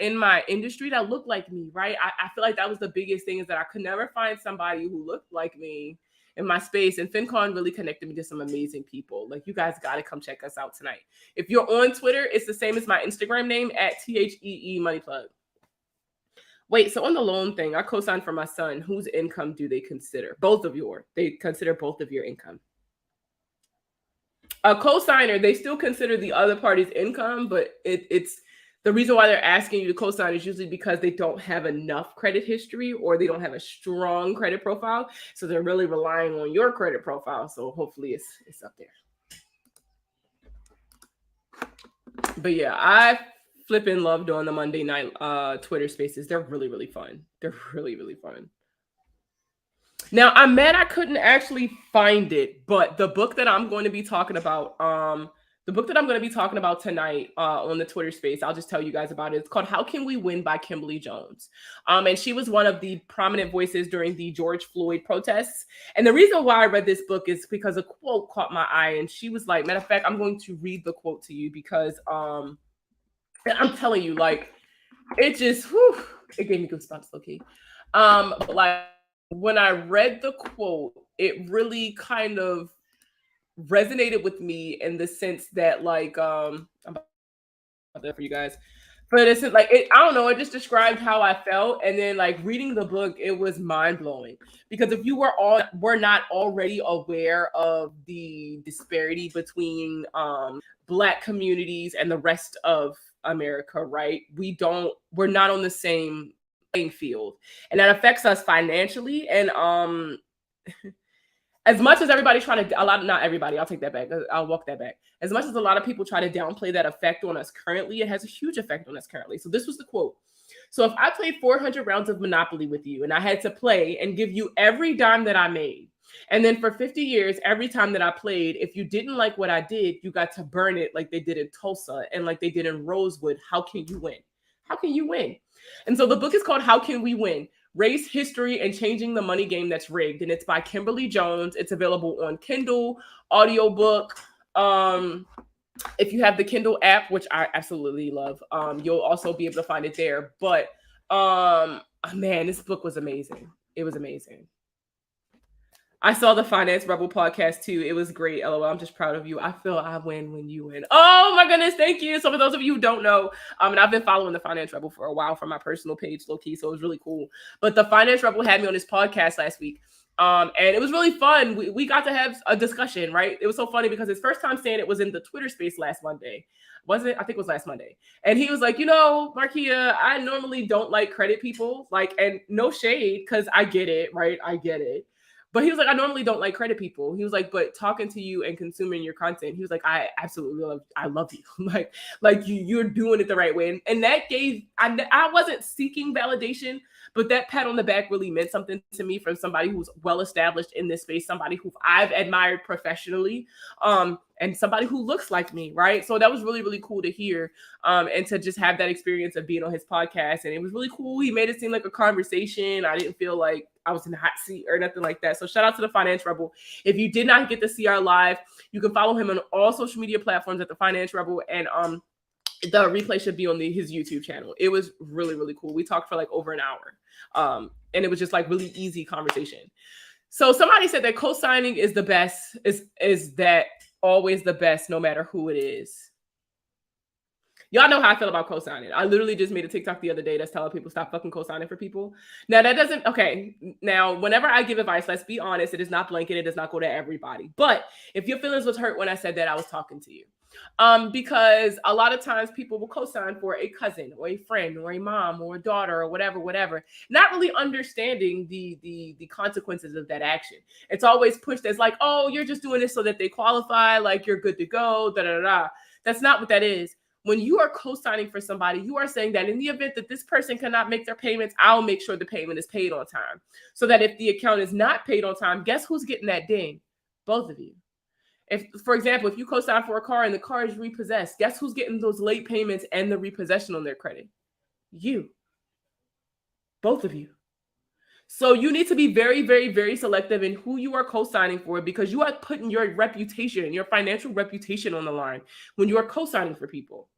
industry that look like me, right? I feel like that was the biggest thing, is that I could never find somebody who looked like me in my space, and FinCon really connected me to some amazing people. Like, you guys got to come check us out tonight. If you're on Twitter, it's the same as my Instagram name, @THEE Money Plug. Wait, so on the loan thing, I co-signed for my son. Whose income do they consider? They consider both of your income. A co-signer, they still consider the other party's income, but it's the reason why they're asking you to co-sign is usually because they don't have enough credit history or they don't have a strong credit profile. So they're really relying on your credit profile. So hopefully it's up there. But yeah, I flipping love doing the Monday night Twitter spaces. They're really, really fun. They're really, really fun. Now, I'm mad I couldn't actually find it, but the book that I'm going to be talking about, tonight on the Twitter space, I'll just tell you guys about it. It's called How Can We Win by Kimberly Jones. And she was one of the prominent voices during the George Floyd protests. And the reason why I read this book is because a quote caught my eye. And she was like, matter of fact, I'm going to read the quote to you because I'm telling you, like, it just, it gave me goosebumps, okay. But like, when I read the quote, it really kind of resonated with me in the sense that, like, I'm about that for you guys. But it's like, I don't know, it just described how I felt. And then, like, reading the book, it was mind-blowing. Because if you were not already aware of the disparity between Black communities and the rest of America, right? We're not on the same playing field, and that affects us financially. And as much as everybody not everybody, I'll take that back. I'll walk that back. As much as a lot of people try to downplay that effect on us currently, it has a huge effect on us currently. So this was the quote. So if I played 400 rounds of Monopoly with you and I had to play and give you every dime that I made, and then for 50 years, every time that I played, if you didn't like what I did, you got to burn it like they did in Tulsa and like they did in Rosewood, how can you win? How can you win? And so the book is called How Can We Win? Race, History, and Changing the Money Game That's Rigged. And it's by Kimberly Jones. It's available on Kindle, audiobook. If you have the Kindle app, which I absolutely love, you'll also be able to find it there. But man, this book was amazing. It was amazing. I saw the Finance Rebel podcast too. It was great. LOL. I'm just proud of you. I feel I win when you win. Oh my goodness. Thank you. So for those of you who don't know, and I've been following the Finance Rebel for a while from my personal page, low key. So it was really cool. But the Finance Rebel had me on his podcast last week. And it was really fun. We got to have a discussion, right? It was so funny because his first time saying it was in the Twitter space last Monday. Was it? I think it was last Monday. And he was like, Markia, I normally don't like credit people. Like, and no shade, because I get it, right? I get it. But he was like, I normally don't like credit people. He was like, but talking to you and consuming your content, he was like, I absolutely love you. like you're doing it the right way. And that I wasn't seeking validation, but that pat on the back really meant something to me from somebody who's well established in this space, somebody who I've admired professionally, and somebody who looks like me, right? So that was really, really cool to hear, and to just have that experience of being on his podcast. And it was really cool. He made it seem like a conversation. I didn't feel like I was in the hot seat or nothing like that. So shout out to the Finance Rebel. If you did not get to see our live, you can follow him on all social media platforms at the Finance Rebel, and the replay should be on his YouTube channel. It was really, really cool. We talked for like over an hour, and it was just like really easy conversation. So somebody said that co-signing is the best. Is that always the best, no matter who it is? Y'all know how I feel about co-signing. I literally just made a TikTok the other day that's telling people stop fucking co-signing for people. Now that doesn't, okay. Now, whenever I give advice, let's be honest, it is not blanket. It does not go to everybody. But if your feelings was hurt when I said that, I was talking to you. Because a lot of times people will co-sign for a cousin or a friend or a mom or a daughter or whatever, not really understanding the consequences of that action. It's always pushed as like, oh, you're just doing this so that they qualify, like you're good to go, da-da-da-da. That's not what that is. When you are co-signing for somebody, you are saying that in the event that this person cannot make their payments, I'll make sure the payment is paid on time. So that if the account is not paid on time, guess who's getting that ding? Both of you. If, for example, if you co-sign for a car and the car is repossessed, guess who's getting those late payments and the repossession on their credit? You. Both of you. So you need to be very, very, very selective in who you are co-signing for, because you are putting your reputation, your financial reputation on the line when you are co-signing for people.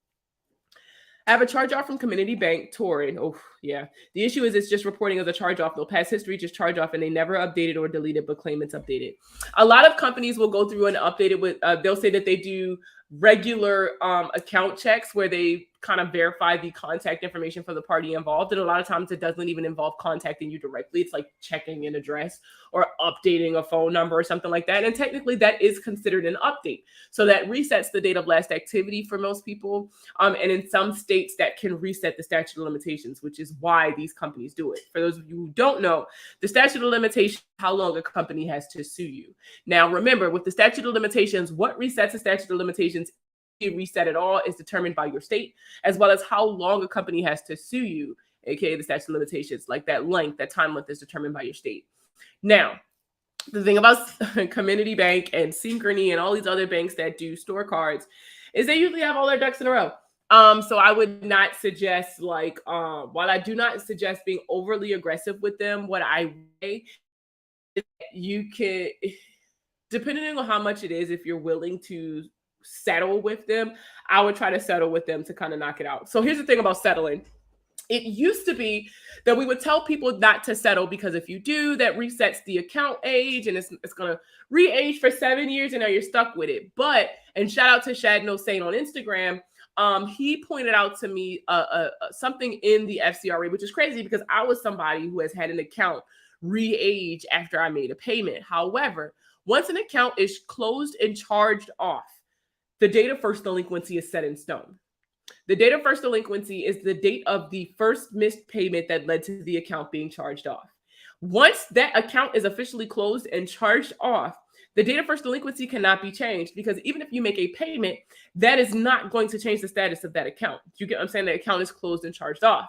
I have a charge-off from Community Bank, Torrid. Oh, yeah. The issue is it's just reporting as a charge-off. They'll pass history, just charge-off, and they never update it or delete it, but claim it's updated. A lot of companies will go through and update it with, they'll say that they do regular account checks where they kind of verify the contact information for the party involved. And a lot of times it doesn't even involve contacting you directly. It's like checking an address or updating a phone number or something like that. And technically that is considered an update. So that resets the date of last activity for most people. And in some states that can reset the statute of limitations, which is why these companies do it. For those of you who don't know, the statute of limitations, how long a company has to sue you. Now, remember, with the statute of limitations, what resets the statute of limitations, reset at all, is determined by your state, as well as how long a company has to sue you, aka the statute of limitations. Like that length, that time length is determined by your state. Now, the thing about Community Bank and Synchrony and all these other banks that do store cards is they usually have all their ducks in a row. So I would not suggest, like, while I do not suggest being overly aggressive with them, what I say is you can, depending on how much it is, if you're willing to settle with them, I would try to settle with them to kind of knock it out. So here's the thing about settling. It used to be that we would tell people not to settle because if you do, that resets the account age and it's going to re-age for 7 years and now you're stuck with it. But, and shout out to Shad No Saint on Instagram, he pointed out to me something in the FCRA, which is crazy because I was somebody who has had an account re-age after I made a payment. However, once an account is closed and charged off, the date of first delinquency is set in stone. The date of first delinquency is the date of the first missed payment that led to the account being charged off. Once that account is officially closed and charged off, the date of first delinquency cannot be changed because even if you make a payment, that is not going to change the status of that account. You get what I'm saying? The account is closed and charged off.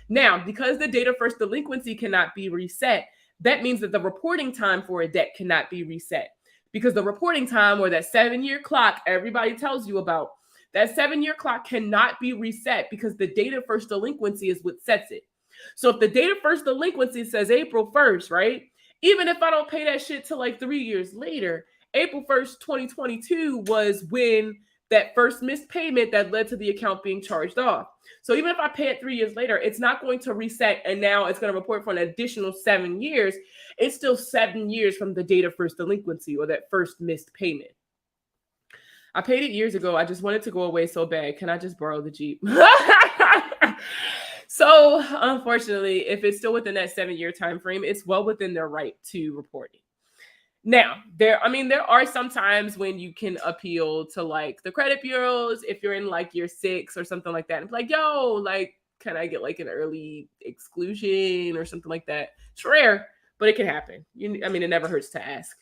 Now, because the date of first delinquency cannot be reset, that means that the reporting time for a debt cannot be reset. Because the reporting time, or that 7-year clock everybody tells you about, that 7-year clock cannot be reset because the date of first delinquency is what sets it. So if the date of first delinquency says April 1st, right? Even if I don't pay that shit till like 3 years later, April 1st, 2022 was when that first missed payment that led to the account being charged off. So even if I pay it 3 years later, it's not going to reset and now it's going to report for an additional 7 years. It's still 7 years from the date of first delinquency or that first missed payment. I paid it years ago. I just wanted to go away so bad. Can I just borrow the Jeep? So unfortunately, if it's still within that 7-year time frame, it's well within their right to report it. Now, there are some times when you can appeal to like the credit bureaus if you're in like year 6 or something like that. And like, yo, like, can I get like an early exclusion or something like that? It's rare, but it can happen. It never hurts to ask.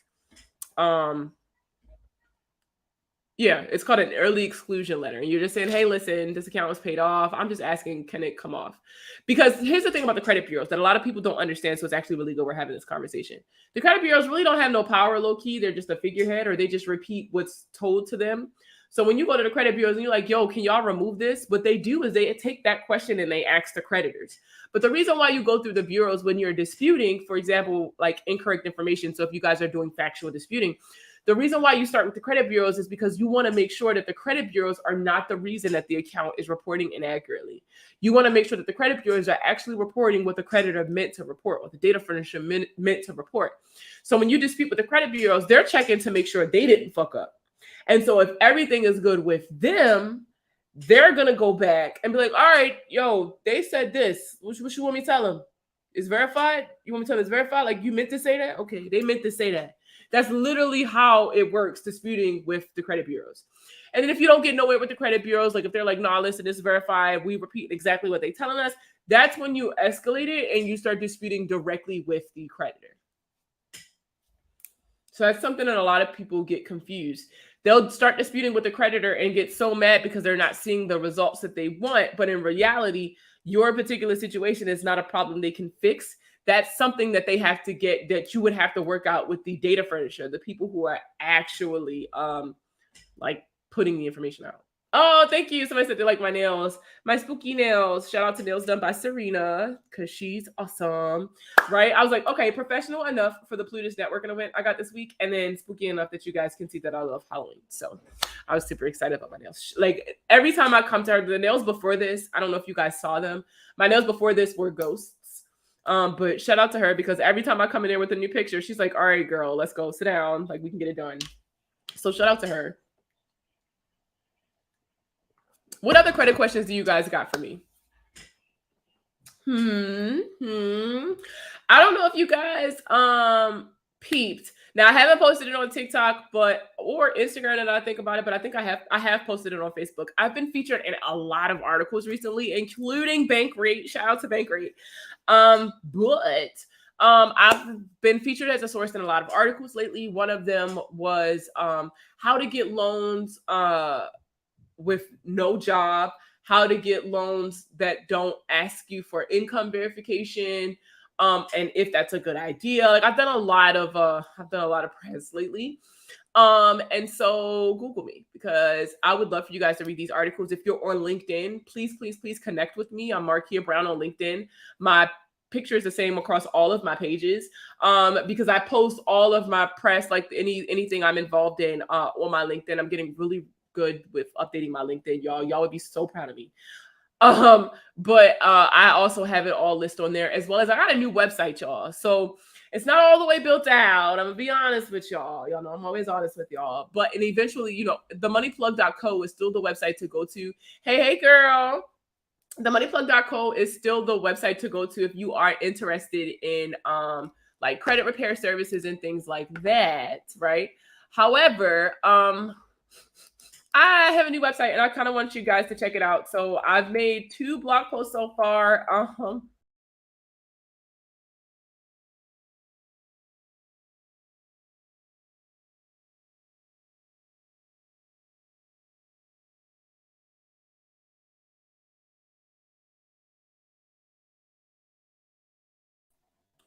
Yeah, it's called an early exclusion letter. And you're just saying, hey, listen, this account was paid off. I'm just asking, can it come off? Because here's the thing about the credit bureaus that a lot of people don't understand. So it's actually really good we're having this conversation. The credit bureaus really don't have no power, low key. They're just a figurehead, or they just repeat what's told to them. So when you go to the credit bureaus and you're like, yo, can y'all remove this? What they do is they take that question and they ask the creditors. But the reason why you go through the bureaus when you're disputing, for example, like incorrect information. So if you guys are doing factual disputing, the reason why you start with the credit bureaus is because you want to make sure that the credit bureaus are not the reason that the account is reporting inaccurately. You want to make sure that the credit bureaus are actually reporting what the creditor meant to report, what the data furnisher meant to report. So when you dispute with the credit bureaus, they're checking to make sure they didn't fuck up. And so if everything is good with them, they're going to go back and be like, all right, yo, they said this. What you want me to tell them? It's verified? You want me to tell them it's verified? Like, you meant to say that? Okay, they meant to say that. That's literally how it works, disputing with the credit bureaus. And then if you don't get nowhere with the credit bureaus, like if they're like, nah, listen, this is verified, we repeat exactly what they're telling us, that's when you escalate it and you start disputing directly with the creditor. So that's something that a lot of people get confused. They'll start disputing with the creditor and get so mad because they're not seeing the results that they want. But in reality, your particular situation is not a problem they can fix. That's something that they have to get, that you would have to work out with the data furnisher, the people who are actually like putting the information out. Oh, thank you. Somebody said they like my nails, my spooky nails. Shout out to Nails Done by Serena because she's awesome, right? I was like, okay, professional enough for the Plutus networking event I got this week, and then spooky enough that you guys can see that I love Halloween. So I was super excited about my nails. Like every time I come to her, the nails before this, I don't know if you guys saw them. My nails before this were ghosts. But shout out to her because every time I come in there with a new picture, she's like, all right, girl, let's go sit down. Like we can get it done. So shout out to her. What other credit questions do you guys got for me? I don't know if you guys peeped. Now I haven't posted it on TikTok, or Instagram now that I think about it, but I think I have posted it on Facebook. I've been featured in a lot of articles recently, including Bankrate. Shout out to Bankrate. I've been featured as a source in a lot of articles lately. One of them was how to get loans with no job, how to get loans that don't ask you for income verification, and if that's a good idea. Like I've done a lot of press lately. And so Google me, because I would love for you guys to read these articles. If you're on LinkedIn, please connect with me. I'm Markia Brown on LinkedIn. My picture is the same across all of my pages, because I post all of my press, like anything I'm involved in, on my LinkedIn. I'm getting really good with updating my LinkedIn, y'all. Y'all would be so proud of me. But I also have it all listed on there, as well as I got a new website, y'all. So it's not all the way built out. I'm gonna be honest with y'all. Y'all know I'm always honest with y'all. But and eventually, themoneyplug.co is still the website to go to. Hey girl. Themoneyplug.co is still the website to go to if you are interested in like credit repair services and things like that, right? However, I have a new website and I kind of want you guys to check it out. So I've made 2 blog posts so far.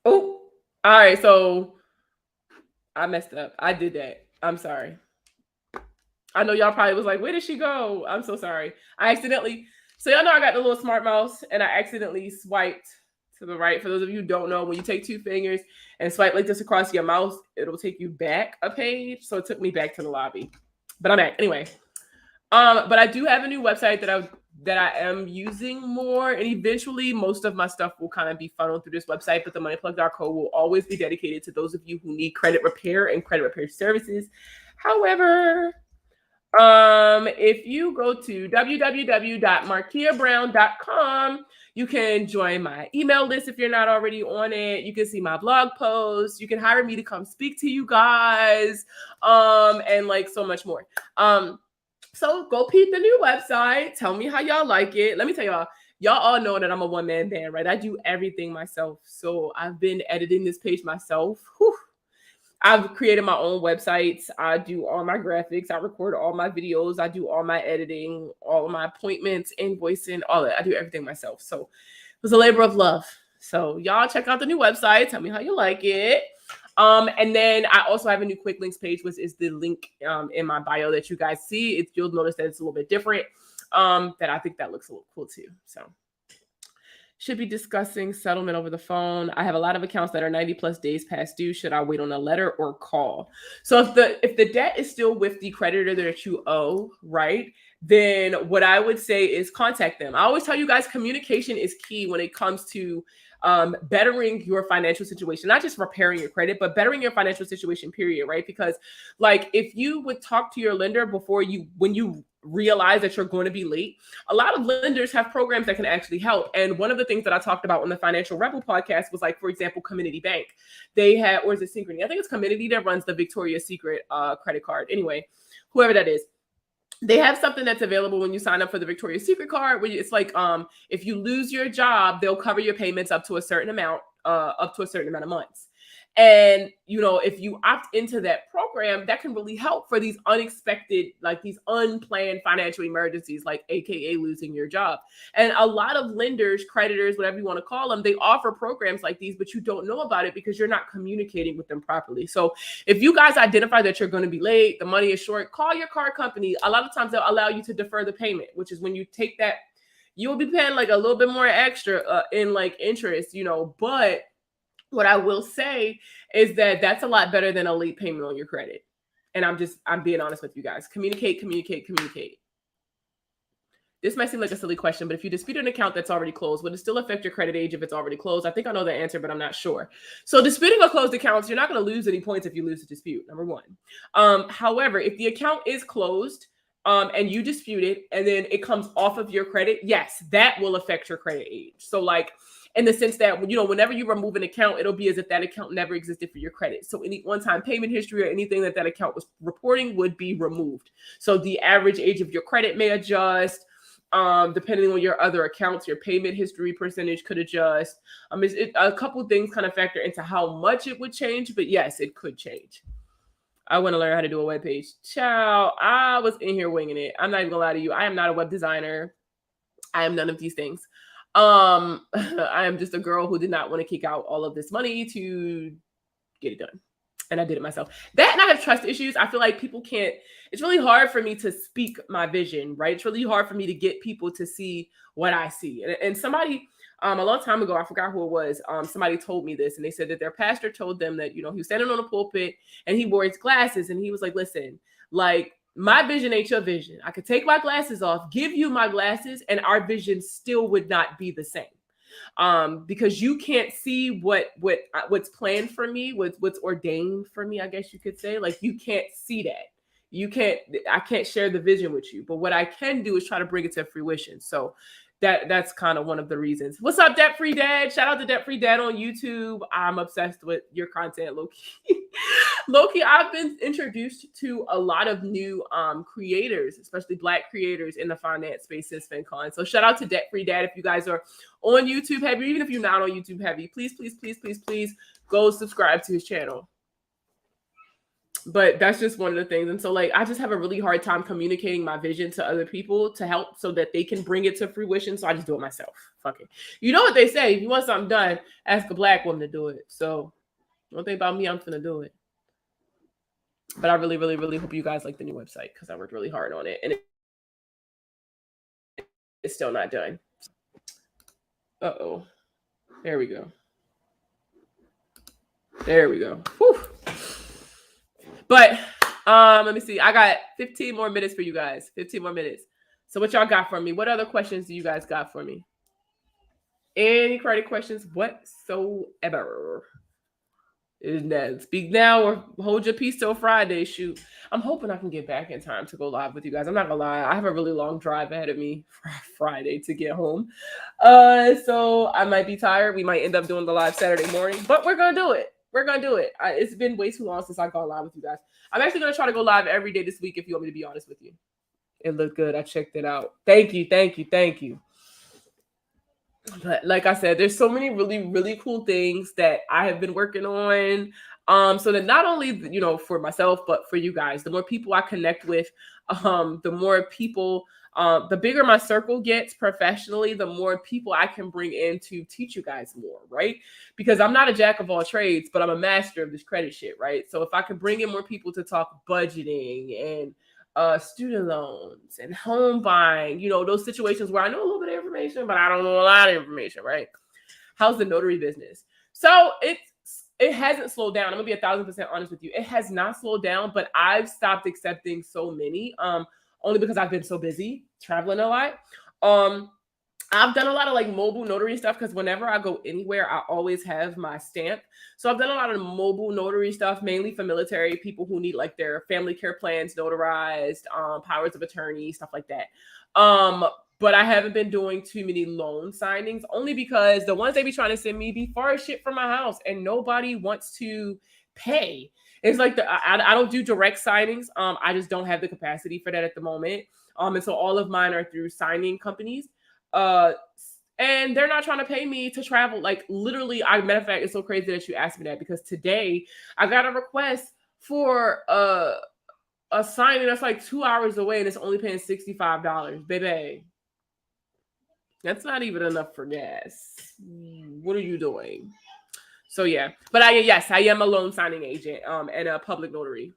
Oh, all right. So I messed up. I did that. I'm sorry. I know y'all probably was like, where did she go? I'm so sorry. So y'all know I got the little smart mouse and I accidentally swiped to the right. For those of you who don't know, when you take 2 fingers and swipe like this across your mouse, it'll take you back a page. So it took me back to the lobby, but I'm back anyway. But I do have a new website that I am using more, and eventually most of my stuff will kind of be funneled through this website, but themoneyplug.co will always be dedicated to those of you who need credit repair and credit repair services. However, if you go to www.markiabrown.com, you can join my email list if you're not already on it. You can see my blog posts. You can hire me to come speak to you guys, and like so much more. So go peep the new website. Tell me how y'all like it. Let me tell y'all all know that I'm a one-man band, right? I do everything myself. So I've been editing this page myself. Whew. I've created my own websites. I do all my graphics. I record all my videos. I do all my editing, all of my appointments, invoicing, all that. I do everything myself. So it was a labor of love. So y'all check out the new website. Tell me how you like it. And then I also have a new quick links page, which is the link in my bio that you guys see. You'll notice that it's a little bit different. That I think that looks a little cool too. So should be discussing settlement over the phone. I have a lot of accounts that are 90+ days past due. Should I wait on a letter or call? So if the debt is still with the creditor that you owe, right, then what I would say is contact them. I always tell you guys, communication is key when it comes to bettering your financial situation, not just repairing your credit, but bettering your financial situation, period, right? Because like if you would talk to your lender when you realize that you're going to be late, a lot of lenders have programs that can actually help. And one of the things that I talked about on the Financial Rebel podcast was like, for example, Community Bank. They had, or is it Synchrony? I think it's Community that runs the Victoria's Secret credit card. Anyway, whoever that is. They have something that's available when you sign up for the Victoria's Secret card, where it's like, if you lose your job, they'll cover your payments up to a certain amount of months. And, if you opt into that program, that can really help for these unexpected, like these unplanned financial emergencies, like AKA losing your job. And a lot of lenders, creditors, whatever you want to call them, they offer programs like these, but you don't know about it because you're not communicating with them properly. So if you guys identify that you're going to be late, the money is short, call your card company. A lot of times they'll allow you to defer the payment, which is when you take that, you will be paying like a little bit more extra in like interest, but what I will say is that that's a lot better than a late payment on your credit. And I'm being honest with you guys. Communicate. This might seem like a silly question, but if you dispute an account that's already closed, would it still affect your credit age if it's already closed? I think I know the answer, but I'm not sure. So disputing a closed account, you're not going to lose any points if you lose the dispute, number one. However, if the account is closed, and you dispute it, and then it comes off of your credit, yes, that will affect your credit age. So like in the sense that, whenever you remove an account, it'll be as if that account never existed for your credit. So any one-time payment history or anything that account was reporting would be removed. So the average age of your credit may adjust. Depending on your other accounts, your payment history percentage could adjust. A couple things kind of factor into how much it would change, but yes, it could change. I want to learn how to do a web page. Ciao. I was in here winging it. I'm not even gonna lie to you. I am not a web designer. I am none of these things. I am just a girl who did not want to kick out all of this money to get it done. And I did it myself. That and I have trust issues. I feel like people can't, it's really hard for me to speak my vision, right? It's really hard for me to get people to see what I see. And somebody, a long time ago, I forgot who it was, somebody told me this, and they said that their pastor told them that, he was standing on a pulpit and he wore his glasses, and he was like, listen, like, my vision ain't your vision. I could take my glasses off, give you my glasses, and our vision still would not be the same. Because you can't see what's planned for me, what's ordained for me, I guess you could say. Like, you can't see that. I can't share the vision with you. But what I can do is try to bring it to fruition. So that's kind of one of the reasons. What's up, Debt Free Dad? Shout out to Debt Free Dad on YouTube. I'm obsessed with your content, Loki. Loki, I've been introduced to a lot of new creators, especially Black creators in the finance space since FinCon. So shout out to Debt Free Dad. If you guys are on YouTube heavy, even if you're not on YouTube heavy, please, please, please, please, please go subscribe to his channel. But that's just one of the things. And so like, I just have a really hard time communicating my vision to other people to help so that they can bring it to fruition. So I just do it myself. Fuck it. You know what they say? If you want something done, ask a Black woman to do it. So don't think about me. I'm finna do it. But I really, really, really hope you guys like the new website because I worked really hard on it. And it's still not done. Uh-oh. There we go. There we go. Whew. But let me see. I got 15 more minutes for you guys. 15 more minutes. So what y'all got for me? What other questions do you guys got for me? Any credit questions whatsoever? Speak now or hold your peace till Friday. Shoot. I'm hoping I can get back in time to go live with you guys. I'm not gonna lie. I have a really long drive ahead of me for Friday to get home. So I might be tired. We might end up doing the live Saturday morning, but we're gonna do it. We're going to do it. It's been way too long since I've gone live with you guys. I'm actually going to try to go live every day this week if you want me to be honest with you. It looked good. I checked it out. Thank you. Thank you. Thank you. But like I said, there's so many really, really cool things that I have been working on. So that not only, for myself, but for you guys, the more people I connect with, the more people, the bigger my circle gets professionally, the more people I can bring in to teach you guys more, right? Because I'm not a jack of all trades, but I'm a master of this credit shit, right? So if I can bring in more people to talk budgeting and student loans and home buying, those situations where I know a little bit of information, but I don't know a lot of information, right? How's the notary business? So it hasn't slowed down. I'm gonna be 1,000% honest with you. It has not slowed down, but I've stopped accepting so many, only because I've been so busy traveling a lot. I've done a lot of like mobile notary stuff because whenever I go anywhere, I always have my stamp. So I've done a lot of mobile notary stuff, mainly for military people who need like their family care plans notarized, powers of attorney, stuff like that. But I haven't been doing too many loan signings only because the ones they be trying to send me be far as shit from my house and nobody wants to pay. It's like I don't do direct signings. I just don't have the capacity for that at the moment. And so all of mine are through signing companies. And they're not trying to pay me to travel. Like literally, matter of fact, it's so crazy that you asked me that because today I got a request for a signing that's like 2 hours away and it's only paying $65, baby. That's not even enough for gas. What are you doing? So yeah, but I am a loan signing agent and a public notary.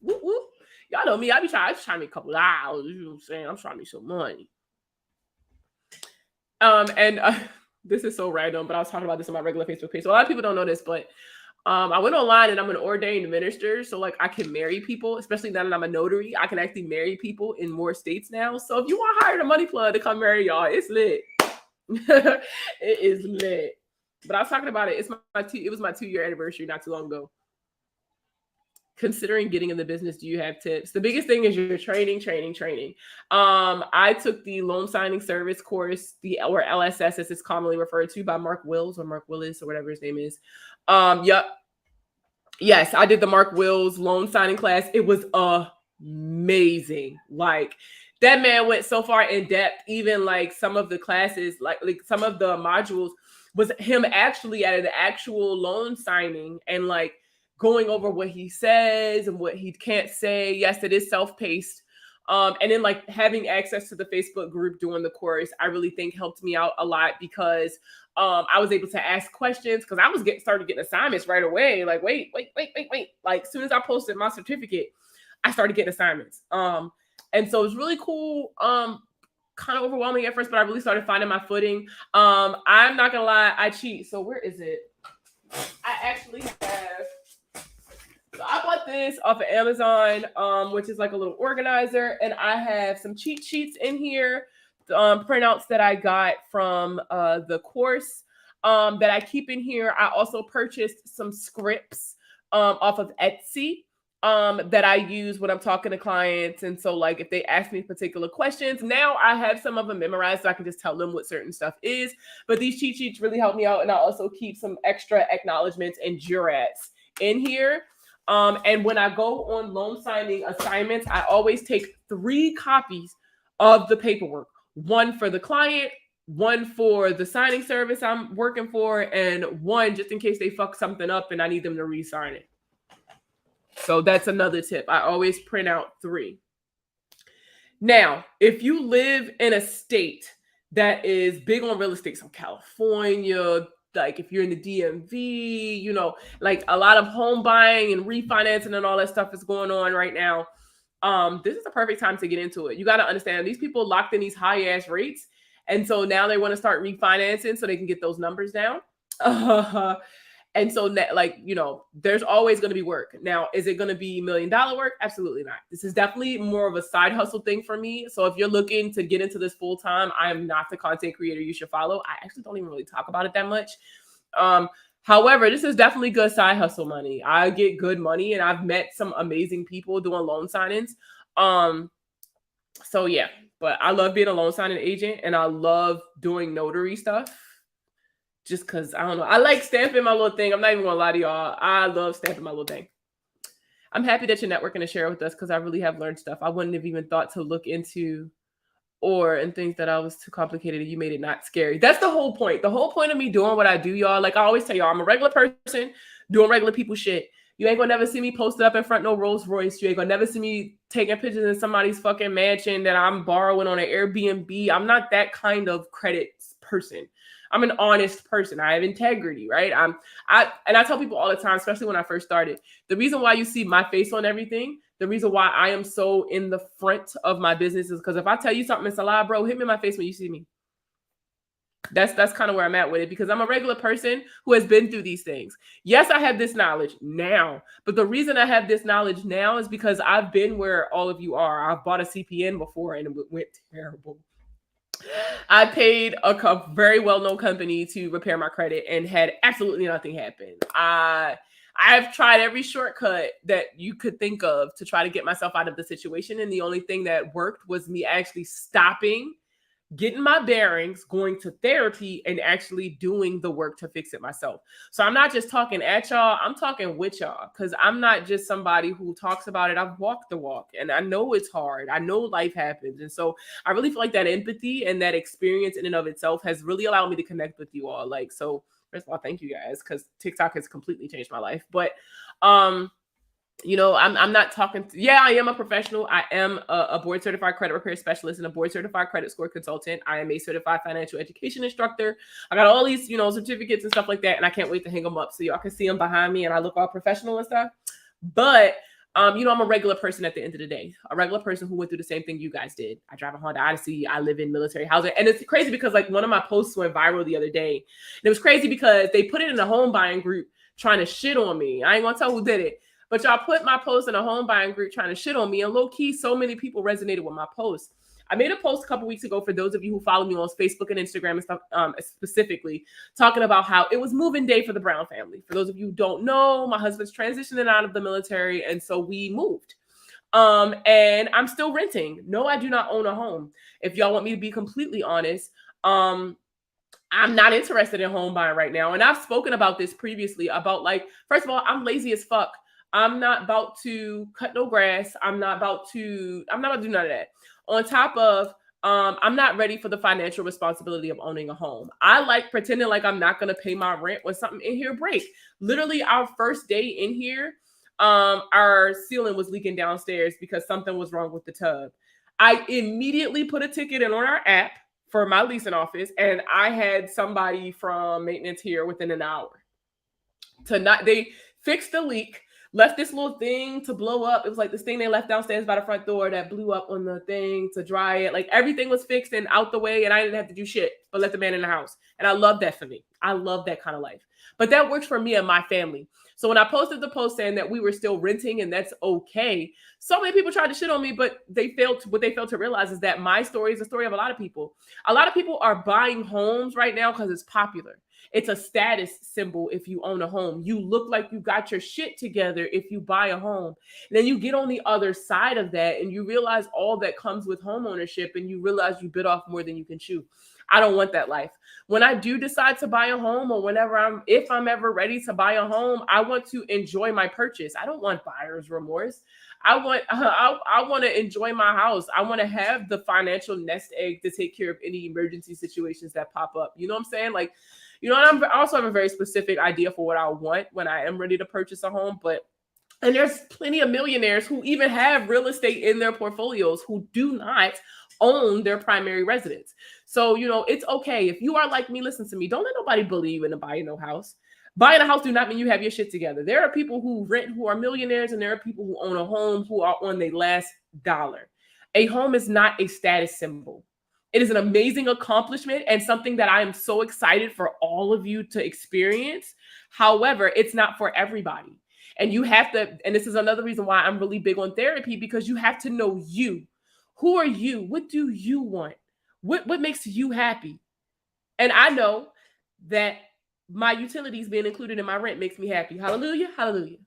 Whoop, whoop. Y'all know me. I be trying to make a couple hours. You know what I'm saying? I'm trying to make some money. This is so random, but I was talking about this on my regular Facebook page. So a lot of people don't know this, but I went online and I'm an ordained minister. So like I can marry people, especially now that I'm a notary. I can actually marry people in more states now. So if you want to hire the money plug to come marry y'all, it's lit. It is lit. But I was talking about it. It was my 2-year anniversary not too long ago. considering getting in the business, do you have tips? The biggest thing is your training. I took the loan signing service course, or LSS as it's commonly referred to by Mark Wills or Mark Willis or whatever his name is. Yep. Yes, I did the Mark Wills loan signing class. It was amazing. Like, that man went so far in depth. Even like some of the classes, like some of the modules was him actually at an actual loan signing and like going over what he says and what he can't say. Yes, it is self-paced. And then like having access to the Facebook group during the course, I really think helped me out a lot because I was able to ask questions because I was started getting assignments right away. Like, wait. Like, as soon as I posted my certificate, I started getting assignments. And so it was really cool. Kind of overwhelming at first, but I really started finding my footing. I'm not gonna lie, I cheat. So where is it? I actually have. So I bought this off of Amazon, which is like a little organizer, and I have some cheat sheets in here, printouts that I got from the course that I keep in here. I also purchased some scripts off of Etsy that I use when I'm talking to clients. And so like if they ask me particular questions, now I have some of them memorized so I can just tell them what certain stuff is. But these cheat sheets really help me out. And I also keep some extra acknowledgments and jurats in here. And when I go on loan signing assignments, I always take 3 copies of the paperwork, 1 for the client, 1 for the signing service I'm working for, and 1 just in case they fuck something up and I need them to re-sign it. So that's another tip. I always print out 3. Now, if you live in a state that is big on real estate, so California, like if you're in the DMV, you know, like a lot of home buying and refinancing and all that stuff is going on right now. This is the perfect time to get into it. You got to understand these people locked in these high ass rates. And so now they want to start refinancing so they can get those numbers down. And so, like, you know, there's always going to be work. Now, is it going to be $1 million work? Absolutely not. This is definitely more of a side hustle thing for me. So if you're looking to get into this full time, I am not the content creator you should follow. I actually don't even really talk about it that much. However, this is definitely good side hustle money. I get good money and I've met some amazing people doing loan signings. So yeah, but I love being a loan signing agent and I love doing notary stuff. Just because, I don't know. I like stamping my little thing. I'm not even going to lie to y'all. I love stamping my little thing. I'm happy that you're networking to share with us because I really have learned stuff I wouldn't have even thought to look into and things that I was too complicated and you made it not scary. That's the whole point. The whole point of me doing what I do, y'all. Like I always tell y'all, I'm a regular person doing regular people shit. You ain't going to never see me posted up in front no Rolls Royce. You ain't going to never see me taking pictures in somebody's fucking mansion that I'm borrowing on an Airbnb. I'm not that kind of credit person. I'm an honest person. I have integrity, right? I tell people all the time, especially when I first started, the reason why you see my face on everything, the reason why I am so in the front of my business is because if I tell you something, it's a lie, bro, hit me in my face when you see me. That's kind of where I'm at with it because I'm a regular person who has been through these things. Yes, I have this knowledge now, but the reason I have this knowledge now is because I've been where all of you are. I've bought a CPN before and it went terrible. I paid a very well-known company to repair my credit and had absolutely nothing happen. I've tried every shortcut that you could think of to try to get myself out of the situation. And the only thing that worked was me actually stopping, getting my bearings, going to therapy, and actually doing the work to fix it myself. So I'm not just talking at y'all, I'm talking with y'all because I'm not just somebody who talks about it. I've walked the walk and I know it's hard. I know life happens. And so I really feel like that empathy and that experience in and of itself has really allowed me to connect with you all. Like, so first of all, thank you guys because TikTok has completely changed my life. But you know, I'm not talking. I am a professional. I am a board certified credit repair specialist and a board certified credit score consultant. I am a certified financial education instructor. I got all these, certificates and stuff like that. And I can't wait to hang them up so y'all can see them behind me and I look all professional and stuff. But, I'm a regular person at the end of the day, a regular person who went through the same thing you guys did. I drive a Honda Odyssey. I live in military housing. And it's crazy because like one of my posts went viral the other day. And it was crazy because they put it in a home buying group trying to shit on me. I ain't gonna tell who did it. But y'all put my post in a home buying group trying to shit on me. And low key, so many people resonated with my post. I made a post a couple weeks ago for those of you who follow me on Facebook and Instagram and stuff, specifically talking about how it was moving day for the Brown family. For those of you who don't know, my husband's transitioning out of the military, and so we moved. And I'm still renting. No, I do not own a home. If y'all want me to be completely honest, I'm not interested in home buying right now. And I've spoken about this previously about, like, first of all, I'm lazy as fuck. I'm not about to cut no grass. I'm not about to do none of that. On top of, I'm not ready for the financial responsibility of owning a home. I like pretending like I'm not going to pay my rent when something in here breaks. Literally, our first day in here, our ceiling was leaking downstairs because something was wrong with the tub. I immediately put a ticket in on our app for my leasing office, and I had somebody from maintenance here within an hour. They fixed the leak, left this little thing to blow up. It was like this thing they left downstairs by the front door that blew up on the thing to dry it. Like, everything was fixed and out the way, and I didn't have to do shit but let the man in the house. And I love that for me. I love that kind of life. But that works for me and my family. So when I posted the post saying that we were still renting and that's okay, so many people tried to shit on me, but what they failed to realize is that my story is the story of a lot of people. A lot of people are buying homes right now because it's popular. It's a status symbol if you own a home. You look like you got your shit together if you buy a home. And then you get on the other side of that and you realize all that comes with home ownership, and you realize you bit off more than you can chew. I don't want that life. When I do decide to buy a home, or if I'm ever ready to buy a home, I want to enjoy my purchase. I don't want buyer's remorse. I want to enjoy my house. I want to have the financial nest egg to take care of any emergency situations that pop up. You know what I'm saying? Like, you know, and I also have a very specific idea for what I want when I am ready to purchase a home. And there's plenty of millionaires who even have real estate in their portfolios who do not own their primary residence. So, you know, it's okay. If you are like me, listen to me. Don't let nobody bully you into buying no house. Buying a house do not mean you have your shit together. There are people who rent who are millionaires, and there are people who own a home who are on their last dollar. A home is not a status symbol. It is an amazing accomplishment and something that I am so excited for all of you to experience. However, it's not for everybody. And you have to, and this is another reason why I'm really big on therapy, because you have to know you. Who are you? What do you want? What makes you happy? And I know that my utilities being included in my rent makes me happy. Hallelujah, hallelujah.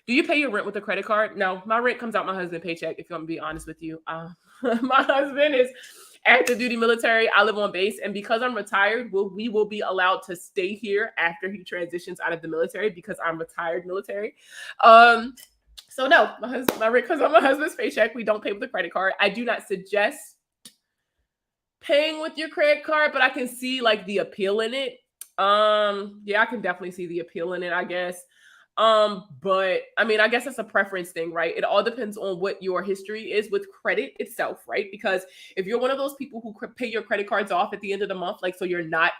Do you pay your rent with a credit card? No, my rent comes out my husband's paycheck, if I'm going to be honest with you. My husband is active duty military. I live on base. And because I'm retired, we will be allowed to stay here after he transitions out of the military, because I'm retired military. So no, my rent comes out my husband's paycheck. We don't pay with a credit card. I do not suggest paying with your credit card, but I can see like the appeal in it. Yeah, I can definitely see the appeal in it, I guess. But I mean, I guess it's a preference thing, right? It all depends on what your history is with credit itself, right? Because if you're one of those people who pay your credit cards off at the end of the month, like, so you're not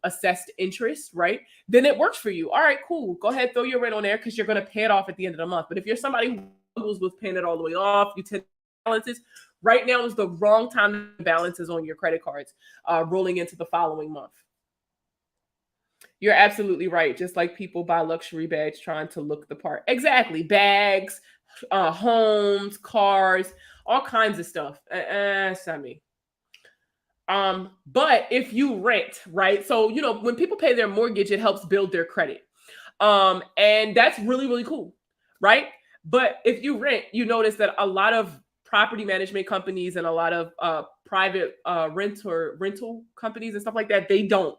assessed interest, right? Then it works for you. All right, cool. Go ahead, throw your rent on there because you're going to pay it off at the end of the month. But if you're somebody who struggles with paying it all the way off, you tend to balances, right now is the wrong time to balances on your credit cards rolling into the following month. You're absolutely right. Just like people buy luxury bags trying to look the part. Exactly. Bags, homes, cars, all kinds of stuff. Sammy. But if you rent, right? So, you know, when people pay their mortgage, it helps build their credit. And that's really, really cool, right? But if you rent, you notice that a lot of property management companies and a lot of private rental companies and stuff like that, they don't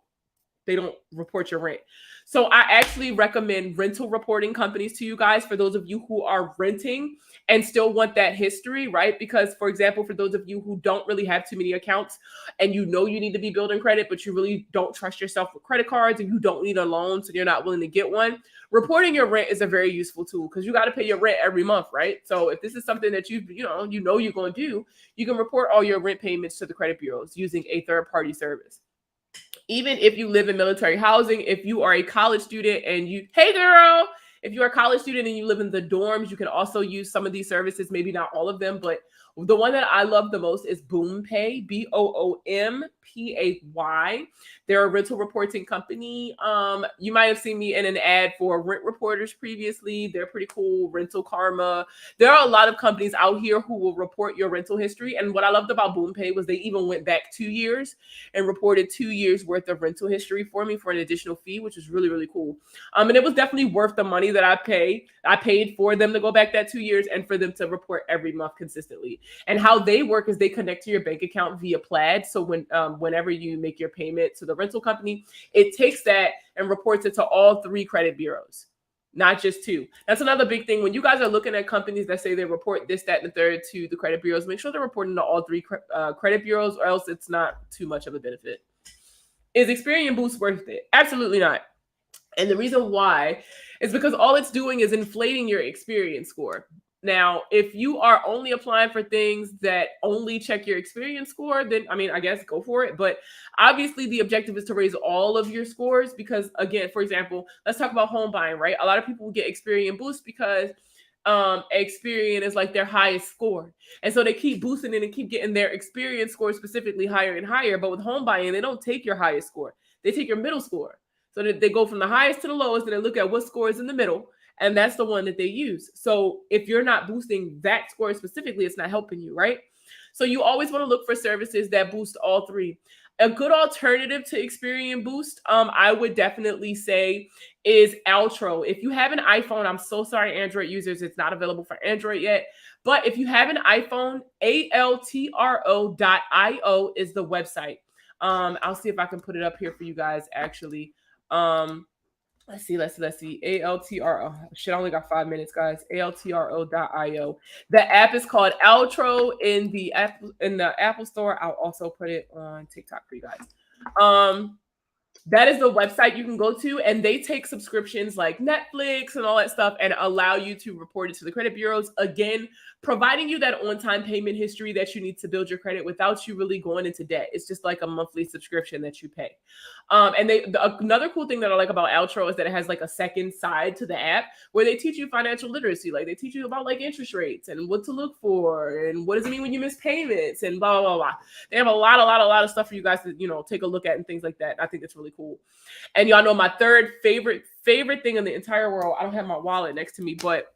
report your rent. So I actually recommend rental reporting companies to you guys, for those of you who are renting and still want that history, right? Because, for example, for those of you who don't really have too many accounts and you know you need to be building credit, but you really don't trust yourself with credit cards and you don't need a loan, so you're not willing to get one, reporting your rent is a very useful tool, because you got to pay your rent every month, right? So if this is something that you know you're going to do, you can report all your rent payments to the credit bureaus using a third-party service. Even if you live in military housing, if you are a college student and if you're a college student and you live in the dorms, you can also use some of these services, maybe not all of them, but The one that I love the most is BoomPay, BOOMPAY. They're a rental reporting company. You might have seen me in an ad for Rent Reporters previously. They're pretty cool. Rental Karma. There are a lot of companies out here who will report your rental history. And what I loved about BoomPay was they even went back 2 years and reported 2 years worth of rental history for me for an additional fee, which was really, really cool. And it was definitely worth the money that I paid. I paid for them to go back that 2 years and for them to report every month consistently. And how they work is they connect to your bank account via Plaid. So whenever you make your payment to the rental company, it takes that and reports it to all 3 credit bureaus, not just 2. That's another big thing. When you guys are looking at companies that say they report this, that, and the third to the credit bureaus, make sure they're reporting to all 3 credit bureaus, or else it's not too much of a benefit. Is Experian Boost worth it? Absolutely not. And the reason why is because all it's doing is inflating your Experian score. Now, if you are only applying for things that only check your Experian score, then, I mean, I guess go for it. But obviously, the objective is to raise all of your scores because, again, for example, let's talk about home buying, right? A lot of people get Experian Boost because Experian is like their highest score. And so they keep boosting it and keep getting their Experian score specifically higher and higher. But with home buying, they don't take your highest score. They take your middle score. So they go from the highest to the lowest and they look at what score is in the middle. And that's the one that they use. So if you're not boosting that score specifically, it's not helping you, right? So you always want to look for services that boost all 3. A good alternative to Experian Boost, I would definitely say, is Altro. If you have an iPhone, I'm so sorry, Android users, it's not available for Android yet. But if you have an iPhone, altro.io is the website. I'll see if I can put it up here for you guys, actually. Let's see. ALTRO. Shit, I only got 5 minutes, guys. ALTRO.io. The app is called Altro in the Apple Store. I'll also put it on TikTok for you guys. That is the website you can go to, and they take subscriptions like Netflix and all that stuff and allow you to report it to the credit bureaus. Again, providing you that on-time payment history that you need to build your credit without you really going into debt. It's just like a monthly subscription that you pay. And another cool thing that I like about Altro is that it has like a second side to the app where they teach you financial literacy. Like they teach you about like interest rates and what to look for and what does it mean when you miss payments and blah, blah, blah. They have a lot of stuff for you guys to, take a look at and things like that. I think it's really cool. And y'all know my third favorite thing in the entire world. I don't have my wallet next to me, but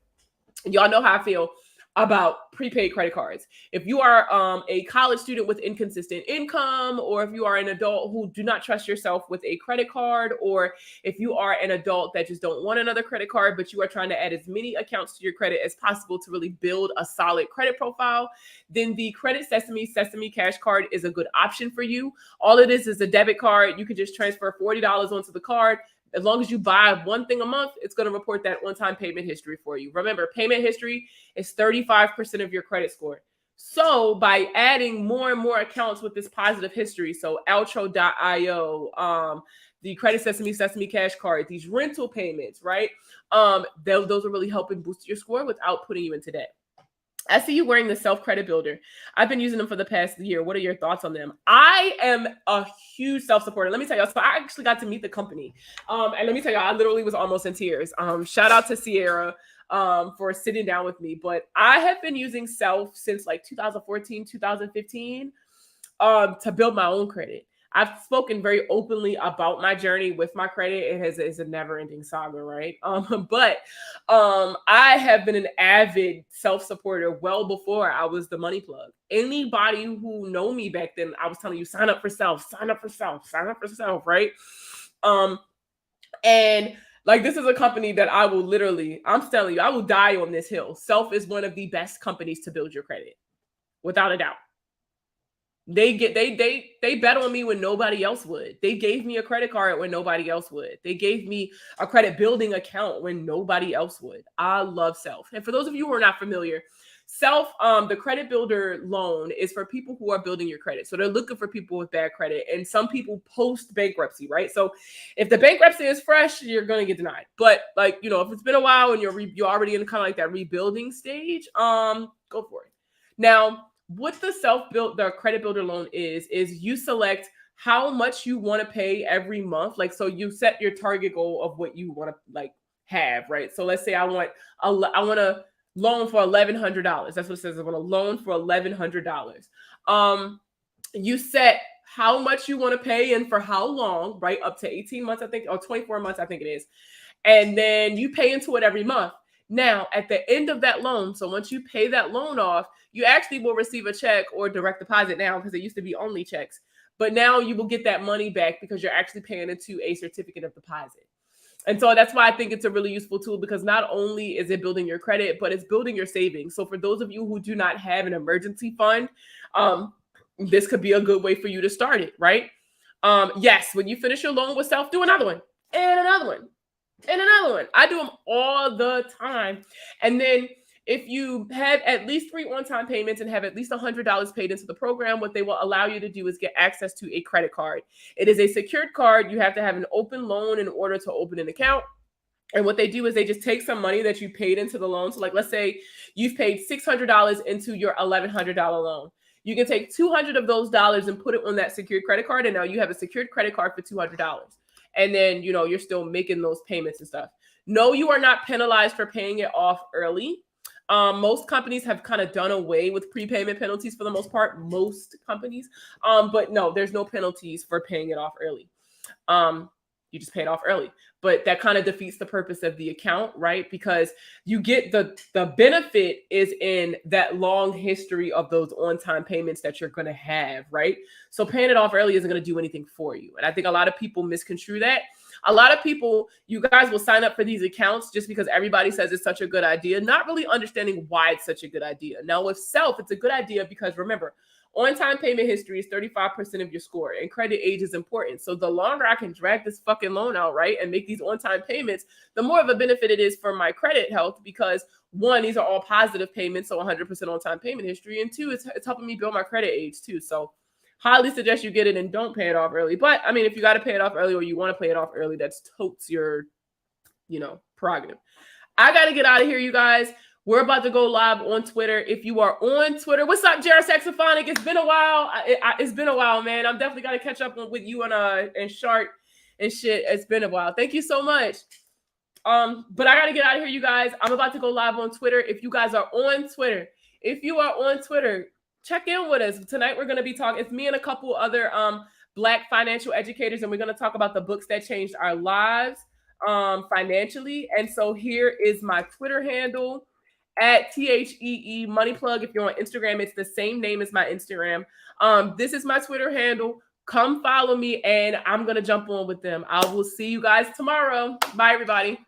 y'all know how I feel about prepaid credit cards. If you are a college student with inconsistent income, or if you are an adult who do not trust yourself with a credit card, or if you are an adult that just don't want another credit card, but you are trying to add as many accounts to your credit as possible to really build a solid credit profile, then the Credit Sesame Cash Card is a good option for you. All it is a debit card. You can just transfer $40 onto the card. As long as you buy one thing a month, it's going to report that one-time payment history for you. Remember, payment history is 35% of your credit score. So by adding more and more accounts with this positive history, so Altro.io, the Credit Sesame Cash Card, these rental payments, right? Those are really helping boost your score without putting you into debt. I see you wearing the Self Credit Builder. I've been using them for the past year. What are your thoughts on them? I am a huge self-supporter. Let me tell you. So I actually got to meet the company. And let me tell you, I literally was almost in tears. Shout out to Sierra for sitting down with me. But I have been using Self since like 2014, 2015 to build my own credit. I've spoken very openly about my journey with my credit. It's a never-ending saga, right? But I have been an avid self-supporter well before I was the money plug. Anybody who know me back then, I was telling you, sign up for self, right? And like, this is a company that I will literally, I'm telling you, I will die on this hill. Self is one of the best companies to build your credit, without a doubt. They bet on me when nobody else would. They gave me a credit card when nobody else would. They gave me a credit building account when nobody else would. I love Self. And for those of you who are not familiar, Self, the credit builder loan is for people who are building your credit. So they're looking for people with bad credit, and some people post bankruptcy, right? So if the bankruptcy is fresh, you're going to get denied. But like, if it's been a while and you're already in kind of like that rebuilding stage, go for it. Now, what the credit builder loan is you select how much you want to pay every month. Like, so you set your target goal of what you want to like have, right? So let's say I want loan for $1,100. That's what it says. I want a loan for $1,100. You set how much you want to pay and for how long, right? Up to 18 months, I think, or 24 months, I think it is. And then you pay into it every month. Now, at the end of that loan, so once you pay that loan off, you actually will receive a check or direct deposit now, because it used to be only checks. But now you will get that money back because you're actually paying into a certificate of deposit. And so that's why I think it's a really useful tool, because not only is it building your credit, but it's building your savings. So for those of you who do not have an emergency fund, this could be a good way for you to start it, right? Yes, when you finish your loan with self, do another one and another one and another one. I do them all the time. And then if you have at least 3 on-time payments and have at least $100 paid into the program, what they will allow you to do is get access to a credit card. It is a secured card. You have to have an open loan in order to open an account. And what they do is they just take some money that you paid into the loan. So like, let's say you've paid $600 into your $1,100 loan. You can take $200 of those dollars and put it on that secured credit card. And now you have a secured credit card for $200. And then, you're still making those payments and stuff. No, you are not penalized for paying it off early. Most companies have kind of done away with prepayment penalties for the most part, most companies. But no, there's no penalties for paying it off early. You just pay it off early. But that kind of defeats the purpose of the account, right? Because you get the benefit is in that long history of those on-time payments that you're going to have, right? So paying it off early isn't going to do anything for you. And I think a lot of people misconstrue that. A lot of people, you guys will sign up for these accounts just because everybody says it's such a good idea, not really understanding why it's such a good idea. Now with self, it's a good idea because remember, on-time payment history is 35% of your score, and credit age is important. So the longer I can drag this fucking loan out, right, and make these on-time payments, the more of a benefit it is for my credit health, because 1, these are all positive payments, so 100% on-time payment history, and 2, it's helping me build my credit age too. So highly suggest you get it and don't pay it off early. But I mean, if you got to pay it off early or you want to pay it off early, that's totes your, prerogative. I got to get out of here, you guys. We're about to go live on Twitter. If you are on Twitter, what's up, Jared Saxophonic? It's been a while. It's been a while, man. I'm definitely got to catch up with you and Shark and shit. It's been a while. Thank you so much. But I got to get out of here, you guys. I'm about to go live on Twitter. If you guys are on Twitter, check in with us. Tonight, we're going to be talking. It's me and a couple other Black financial educators, and we're going to talk about the books that changed our lives financially. And so here is my Twitter handle. At THEE Money Plug. If you're on Instagram, it's the same name as my Instagram. This is my Twitter handle. Come follow me, and I'm going to jump on with them. I will see you guys tomorrow. Bye, everybody.